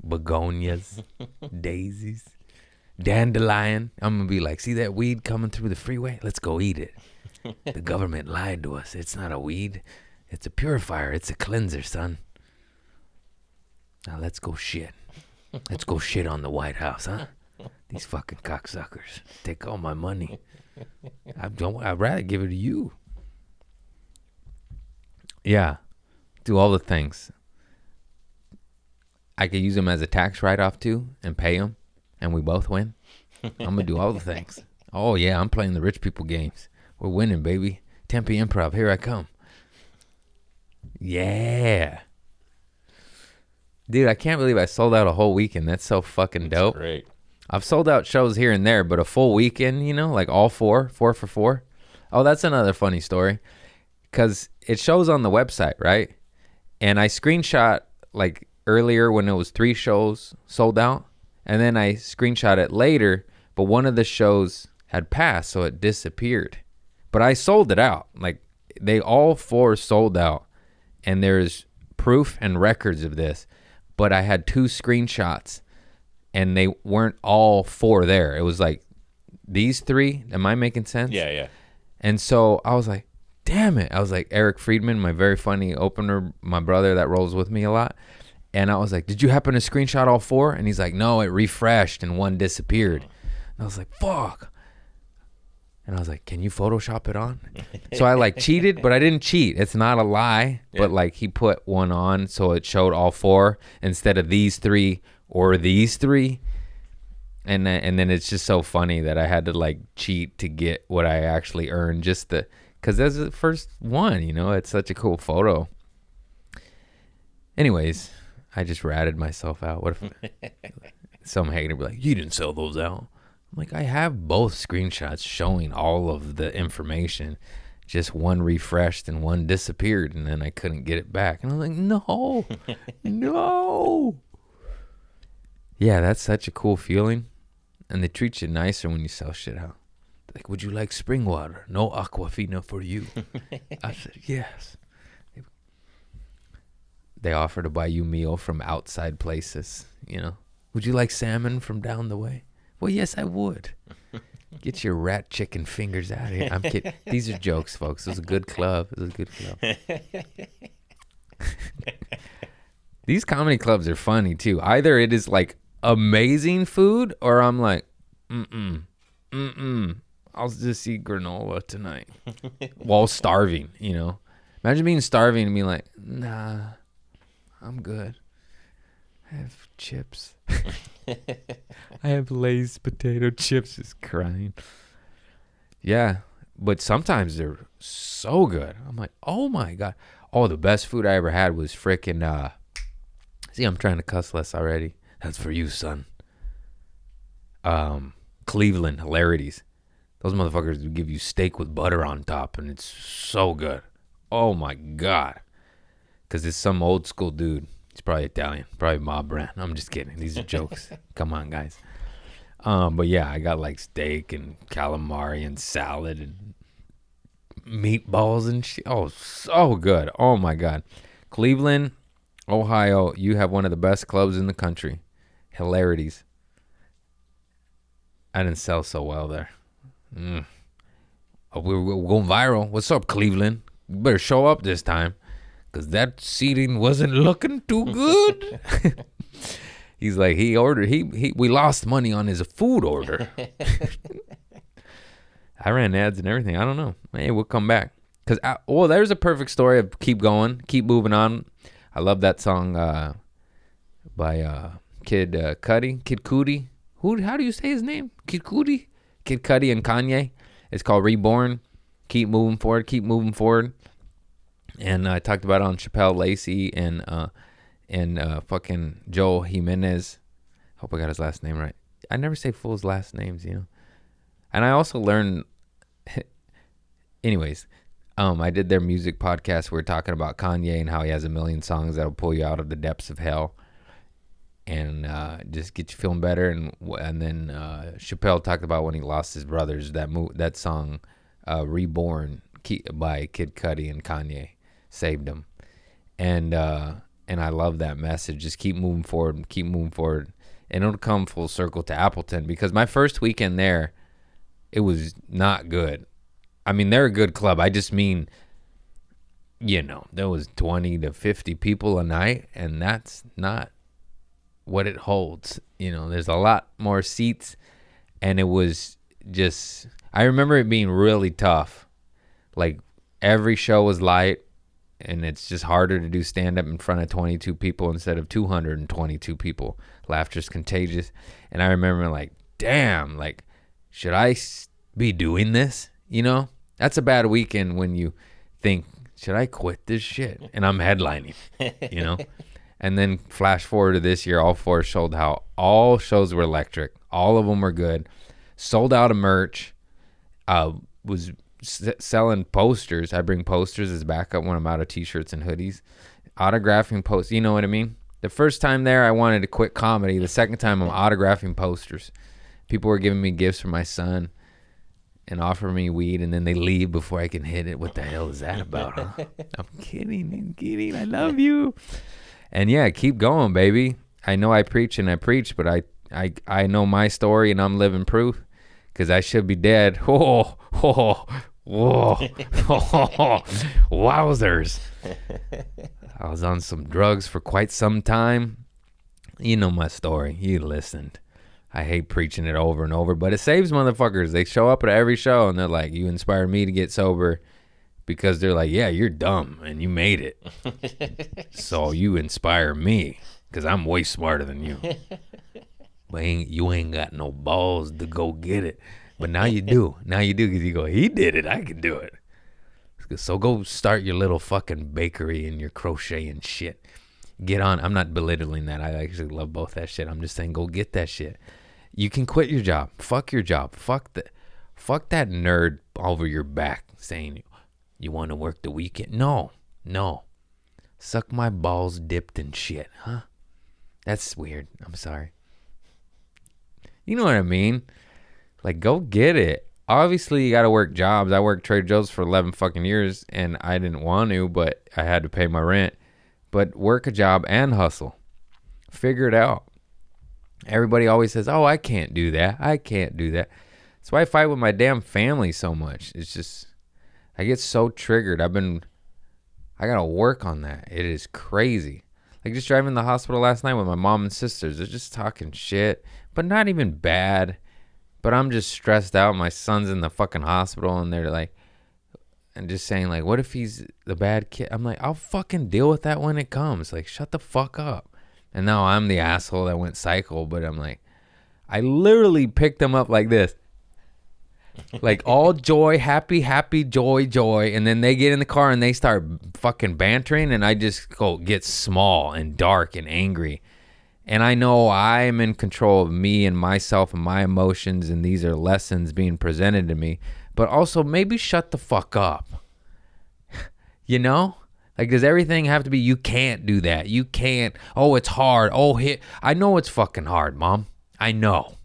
Begonias. Daisies. Dandelion. I'm gonna be like, see that weed coming through the freeway? Let's go eat it. The government lied to us. It's not a weed. It's a purifier. It's a cleanser, son. Now let's go shit. Let's go shit on the White House, huh? These fucking cocksuckers take all my money. I'd rather give it to you. Yeah. Do all the things. I could use them as a tax write-off too and pay them, and we both win. I'm going to do all the things. Oh, yeah, I'm playing the rich people games. We're winning, baby. Tempe Improv, here I come. Yeah. Dude, I can't believe I sold out a whole weekend. That's so fucking dope. That's great. I've sold out shows here and there, but a full weekend, you know, like all four for four. Oh, that's another funny story. Because it shows on the website, right? And I screenshot like earlier when it was 3 shows sold out. And then I screenshot it later, but one of the shows had passed, so it disappeared. But I sold it out. Like, they all 4 sold out. And there's proof and records of this. But I had 2 screenshots, and they weren't all 4 there. It was like these 3. Am I making sense? Yeah. And so I was like, damn it. I was like, Eric Friedman, my very funny opener, my brother that rolls with me a lot. And I was like, did you happen to screenshot all 4? And he's like, no, it refreshed and 1 disappeared. And I was like, fuck. And I was like, can you Photoshop it on? So I like cheated, but I didn't cheat. It's not a lie. Yeah. But like he put 1 on so it showed all 4 instead of these 3 or these 3. And then it's just so funny that I had to like cheat to get what I actually earned because that's the first one, you know. It's such a cool photo. Anyways, I just ratted myself out. What if some hater be like, you didn't sell those out? I'm like, I have both screenshots showing all of the information. Just one refreshed and one disappeared, and then I couldn't get it back. And I'm like, no, no. Yeah, that's such a cool feeling. And they treat you nicer when you sell shit out. Like, would you like spring water? No Aquafina for you. I said, yes. They offer to buy you meal from outside places, you know. Would you like salmon from down the way? Well, yes, I would. Get your rat chicken fingers out of here. I'm kidding. These are jokes, folks. It was a good club. It was a good club. These comedy clubs are funny, too. Either it is, like, amazing food, or I'm like, I'll just eat granola tonight. While starving, you know. Imagine being starving and being like, nah, I'm good. I have chips. I have Lay's potato chips. Just crying. Yeah, but sometimes they're so good. I'm like, oh my God. Oh, the best food I ever had was freaking, see, I'm trying to cuss less already. That's for you, son. Cleveland, Hilarities. Those motherfuckers will give you steak with butter on top, and it's so good. Oh my God. Because it's some old school dude. He's probably Italian, probably mob brand. I'm just kidding. These are jokes. Come on, guys. But yeah, I got like steak and calamari and salad and meatballs and shit. Oh, so good. Oh my God. Cleveland, Ohio, you have one of the best clubs in the country. Hilarities. I didn't sell so well there. Oh, we're going viral. What's up, Cleveland? You better show up this time. Because that seating wasn't looking too good. He's like, we lost money on his food order. I ran ads and everything. I don't know. Hey, we'll come back. Because, there's a perfect story of keep going, keep moving on. I love that song by Kid Cudi. How do you say his name? Kid Cudi? Kid Cudi and Kanye. It's called Reborn. Keep moving forward. And I talked about it on Chappelle Lacey and fucking Joel Jimenez. Hope I got his last name right. I never say fools' last names, you know. And I also learned, anyways, I did their music podcast. We were talking about Kanye and how he has a million songs that'll pull you out of the depths of hell and just get you feeling better. And then Chappelle talked about when he lost his brothers, that song, Reborn by Kid Cudi and Kanye. Saved him. And I love that message. Just keep moving forward. And it'll come full circle to Appleton, because my first weekend there, it was not good. I mean, they're a good club. I just mean, you know, there was 20 to 50 people a night, and that's not what it holds. You know, there's a lot more seats, and it was just, I remember it being really tough. Like, every show was light. And it's just harder to do stand-up in front of 22 people instead of 222 people. Laughter's contagious. And I remember like, damn, like, should I be doing this? You know? That's a bad weekend when you think, should I quit this shit? And I'm headlining, you know? And then flash forward to this year, all four sold out. All shows were electric. All of them were good. Sold out of merch. Was selling posters. I bring posters as backup when I'm out of t-shirts and hoodies. Autographing posters. You know what I mean? The first time there, I wanted to quit comedy. The second time, I'm autographing posters. People were giving me gifts for my son and offering me weed, and then they leave before I can hit it. What the hell is that about, huh? I'm kidding. I love you. And yeah, keep going, baby. I know I preach, but I know my story, and I'm living proof, because I should be dead. Whoa. Wowzers. I was on some drugs for quite some time. You know my story. You listened. I hate preaching it over and over, but it saves motherfuckers. They show up at every show and they're like, you inspired me to get sober, because they're like, yeah, you're dumb and you made it. So you inspire me, because I'm way smarter than you. But you ain't got no balls to go get it. But now you do. Because you go, he did it. I can do it. So go start your little fucking bakery and your crochet and shit. Get on. I'm not belittling that. I actually love both that shit. I'm just saying, go get that shit. You can quit your job. Fuck your job. Fuck that nerd over your back saying, you want to work the weekend? No. Suck my balls dipped in shit, huh? That's weird. I'm sorry. You know what I mean? Like, go get it. Obviously, you got to work jobs. I worked Trader Joe's for 11 fucking years, and I didn't want to, but I had to pay my rent. But work a job and hustle. Figure it out. Everybody always says, oh, I can't do that. I can't do that. That's why I fight with my damn family so much. It's just, I get so triggered. I got to work on that. It is crazy. Like just driving to the hospital last night with my mom and sisters. They're just talking shit, but not even bad. But I'm just stressed out. My son's in the fucking hospital and they're like, and just saying like, what if he's the bad kid? I'm like, I'll fucking deal with that when it comes. Like, shut the fuck up. And now I'm the asshole that went psycho, but I'm like, I literally picked them up like this. Like all joy, happy, joy. And then they get in the car and they start fucking bantering and I just get small and dark and angry. And I know I'm in control of me and myself and my emotions, and these are lessons being presented to me. But also maybe shut the fuck up. You know? Like, does everything have to be, you can't do that. You can't. Oh, it's hard. Oh, I know it's fucking hard, Mom. I know.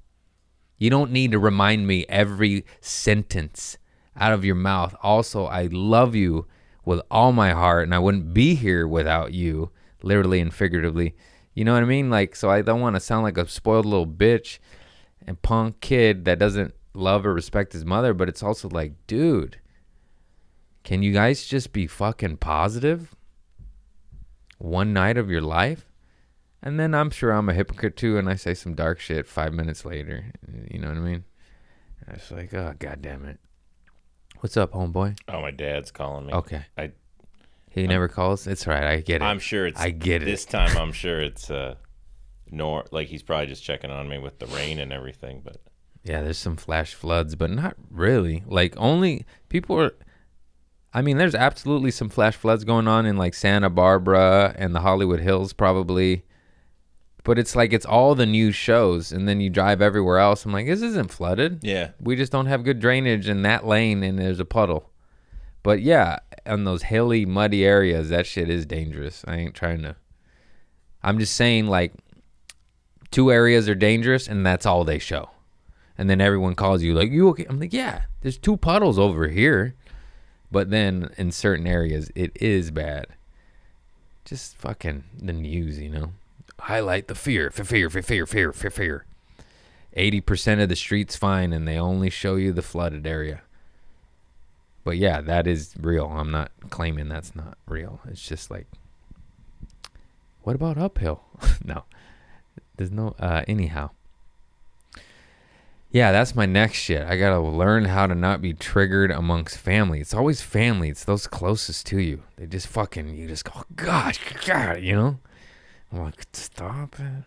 You don't need to remind me every sentence out of your mouth. Also, I love you with all my heart, and I wouldn't be here without you, literally and figuratively. You know what I mean? Like, so I don't want to sound like a spoiled little bitch and punk kid that doesn't love or respect his mother, but it's also like, dude, can you guys just be fucking positive one night of your life? And then I'm sure I'm a hypocrite too, and I say some dark shit 5 minutes later. You know what I mean? And it's like, oh, God damn it. What's up, homeboy? Oh, my dad's calling me. Okay. He never calls? It's all right. I get it. I'm sure it's... I get it. This time, I'm sure it's... like, he's probably just checking on me with the rain and everything, but... Yeah, there's some flash floods, but not really. Like, only... People are... I mean, there's absolutely some flash floods going on in, like, Santa Barbara and the Hollywood Hills, probably. But it's like, it's all the news shows, and then you drive everywhere else. I'm like, this isn't flooded. Yeah. We just don't have good drainage in that lane, and there's a puddle. But yeah, on those hilly, muddy areas, that shit is dangerous. I ain't trying to... I'm just saying, like, 2 areas are dangerous, and that's all they show. And then everyone calls you, like, you okay? I'm like, yeah, there's 2 puddles over here. But then in certain areas, it is bad. Just fucking the news, you know? Highlight the fear. 80% of the street's fine, and they only show you the flooded area. But yeah, that is real. I'm not claiming that's not real. It's just like, what about uphill? No, there's no, anyhow. Yeah, that's my next shit. I got to learn how to not be triggered amongst family. It's always family. It's those closest to you. They just fucking, you just go, God, you know? I'm like, stop it.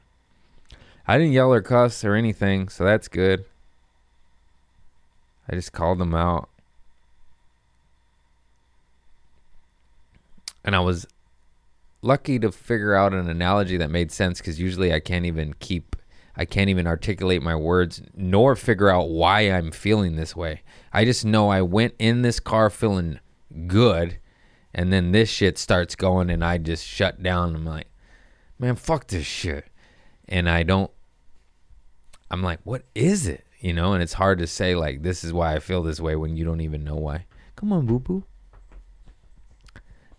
I didn't yell or cuss or anything, so that's good. I just called them out. And I was lucky to figure out an analogy that made sense, because usually I can't even articulate my words nor figure out why I'm feeling this way. I just know I went in this car feeling good, and then this shit starts going and I just shut down. I'm like, man, fuck this shit. And I'm like, what is it? You know, and it's hard to say, like, this is why I feel this way when you don't even know why. Come on, boo-boo.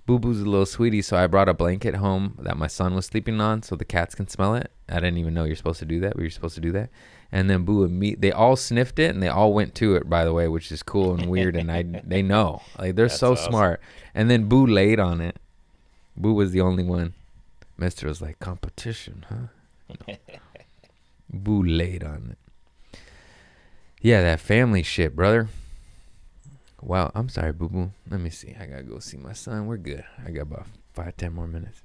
Boo-boo's a little sweetie, so I brought a blanket home that my son was sleeping on so the cats can smell it. I didn't even know you're supposed to do that, but you're supposed to do that. And then Boo and me, they all sniffed it, and they all went to it, by the way, which is cool and weird, and they know. Like, they're so awesome. Smart. And then Boo laid on it. Boo was the only one. Mister was like, competition, huh? No. Boo laid on it. Yeah, that family shit, brother. Wow, I'm sorry, boo-boo. Let me see. I gotta go see my son. We're good. I got about 5-10 more minutes.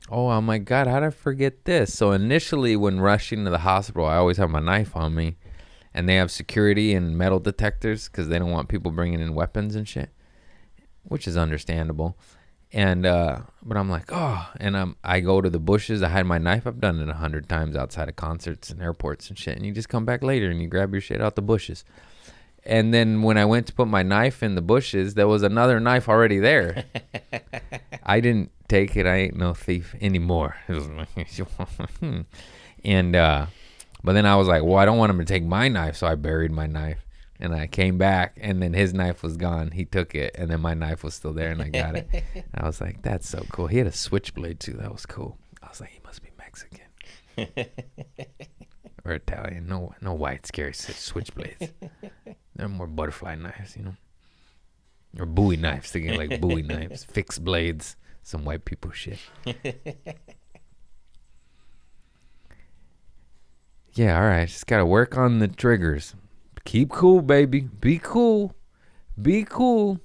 Oh my God, how did I forget this? So initially when rushing to the hospital, I always have my knife on me. And they have security and metal detectors because they don't want people bringing in weapons and shit, which is understandable. And but I'm like, oh, and I go to the bushes. I hide my knife. I've done it 100 times outside of concerts and airports and shit. And you just come back later and you grab your shit out the bushes. And then when I went to put my knife in the bushes, there was another knife already there. I didn't take it. I ain't no thief anymore. And but then I was like, well, I don't want him to take my knife, so I buried my knife. And I came back, and then his knife was gone. He took it, and then my knife was still there, and I got it. And I was like, that's so cool. He had a switchblade, too. That was cool. I was like, he must be Mexican. Or Italian. No whites carry switchblades. They're more butterfly knives, you know? Or Bowie knives. Thinking like Bowie knives. Fixed blades. Some white people shit. Yeah, all right. Just got to work on the triggers. Keep cool, baby. Be cool. Be cool.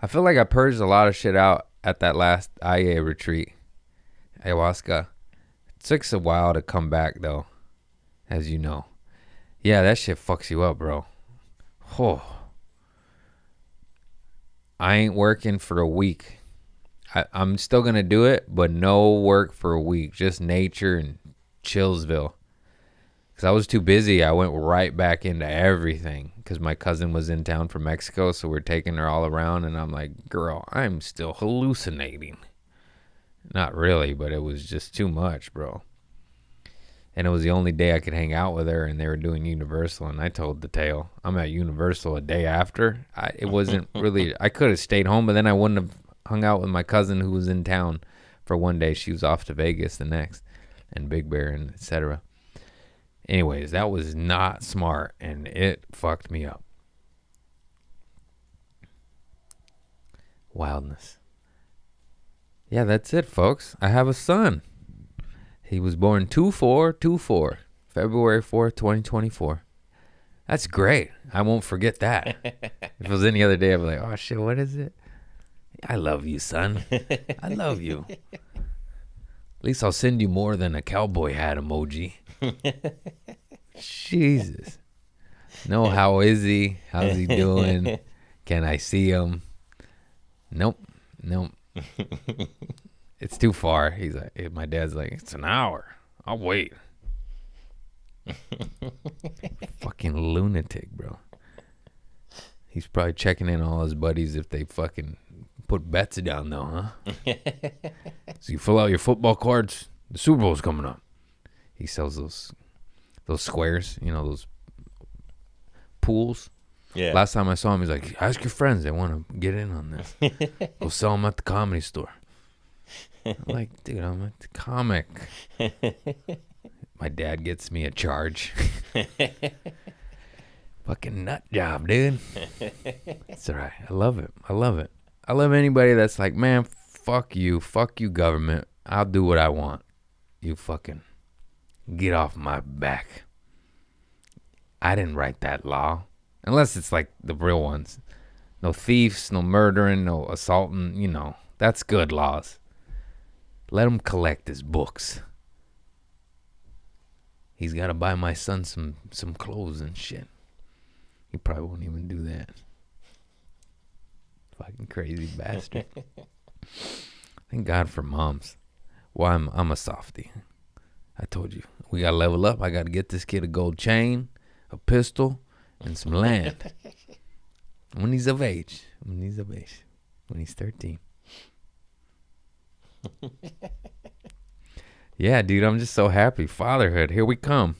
I feel like I purged a lot of shit out at that last IA retreat. Ayahuasca. It took a while to come back, though. As you know. Yeah, that shit fucks you up, bro. Oh. I ain't working for a week. I'm still going to do it, but no work for a week. Just nature and Chillsville. Because I was too busy. I went right back into everything. Because my cousin was in town from Mexico, so we're taking her all around. And I'm like, girl, I'm still hallucinating. Not really, but it was just too much, bro. And it was the only day I could hang out with her, and they were doing Universal. And I told the tale. I'm at Universal a day after. It wasn't really... I could have stayed home, but then I wouldn't have hung out with my cousin who was in town for one day. She was off to Vegas the next. And Big Bear and etc. Anyways, that was not smart, and it fucked me up. Wildness. Yeah, that's it, folks. I have a son. He was born 2/4/24, February 4th, 2024. That's great. I won't forget that. If it was any other day, I'd be like, oh, shit, what is it? I love you, son. I love you. At least I'll send you more than a cowboy hat emoji. Jesus. No, how is he? How's he doing? Can I see him? Nope. It's too far. He's like, my dad's like, it's an hour. I'll wait. Fucking lunatic, bro. He's probably checking in all his buddies if they fucking put bets down, though, huh? So you fill out your football cards. The Super Bowl's coming up. He sells those squares, you know, those pools. Yeah. Last time I saw him, he's like, ask your friends. They want to get in on this. Go sell them at the Comedy Store. I'm like, dude, I'm at the comic. My dad gets me a charge. Fucking nut job, dude. It's all right. I love it. I love anybody that's like, man, fuck you government. I'll do what I want. You fucking get off my back. I didn't write that law. Unless it's like the real ones. No thieves, no murdering, no assaulting, you know. That's good laws. Let him collect his books. He's got to buy my son some clothes and shit. He probably won't even do that. Fucking crazy bastard. Thank God for moms. Well, I'm a softie. I told you. We got to level up. I got to get this kid a gold chain, a pistol, and some land. When he's of age. When he's 13. Yeah, dude, I'm just so happy. Fatherhood, here we come.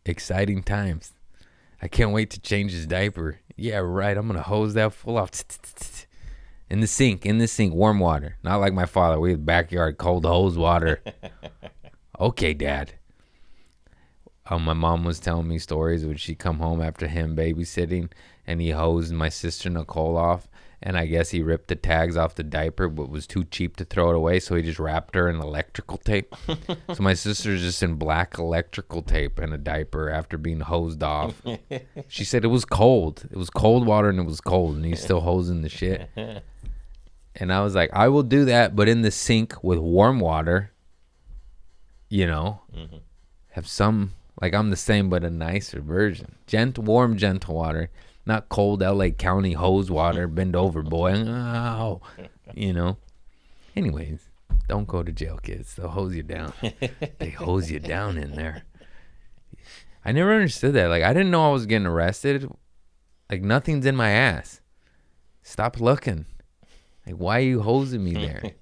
Exciting times. I can't wait to change his diaper. Yeah, right. I'm going to hose that full off. In the sink, warm water. Not like my father. We had backyard cold hose water. Okay, Dad. My mom was telling me stories when she come home after him babysitting, and he hosed my sister Nicole off, and I guess he ripped the tags off the diaper, but was too cheap to throw it away, so he just wrapped her in electrical tape. So my sister's just in black electrical tape and a diaper after being hosed off. She said it was cold. It was cold water, and it was cold, and he's still hosing the shit. And I was like, I will do that, but in the sink with warm water, you know, have some... Like, I'm the same, but a nicer version. Warm, gentle water. Not cold LA County hose water. Bend over, boy. Ow. You know. Anyways, don't go to jail, kids. They'll hose you down. They hose you down in there. I never understood that. Like, I didn't know I was getting arrested. Like, nothing's in my ass. Stop looking. Like, why are you hosing me there?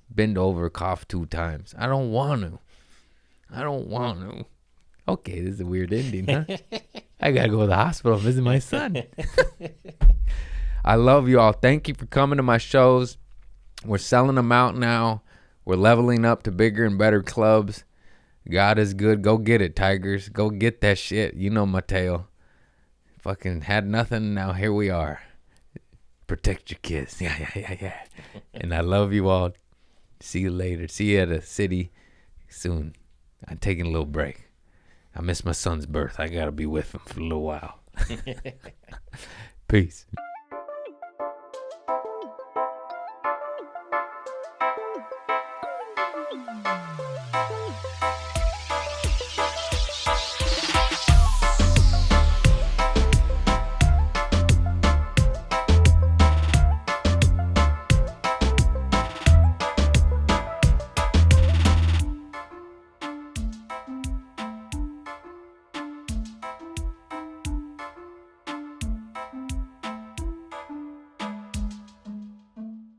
Bend over, cough 2 times. I don't want to. Okay, this is a weird ending, huh? I got to go to the hospital and visit my son. I love you all. Thank you for coming to my shows. We're selling them out now. We're leveling up to bigger and better clubs. God is good. Go get it, Tigers. Go get that shit. You know Mateo. Fucking had nothing. Now here we are. Protect your kids. Yeah. And I love you all. See you later. See you at the city soon. I'm taking a little break. I miss my son's birth. I got to be with him for a little while. Peace.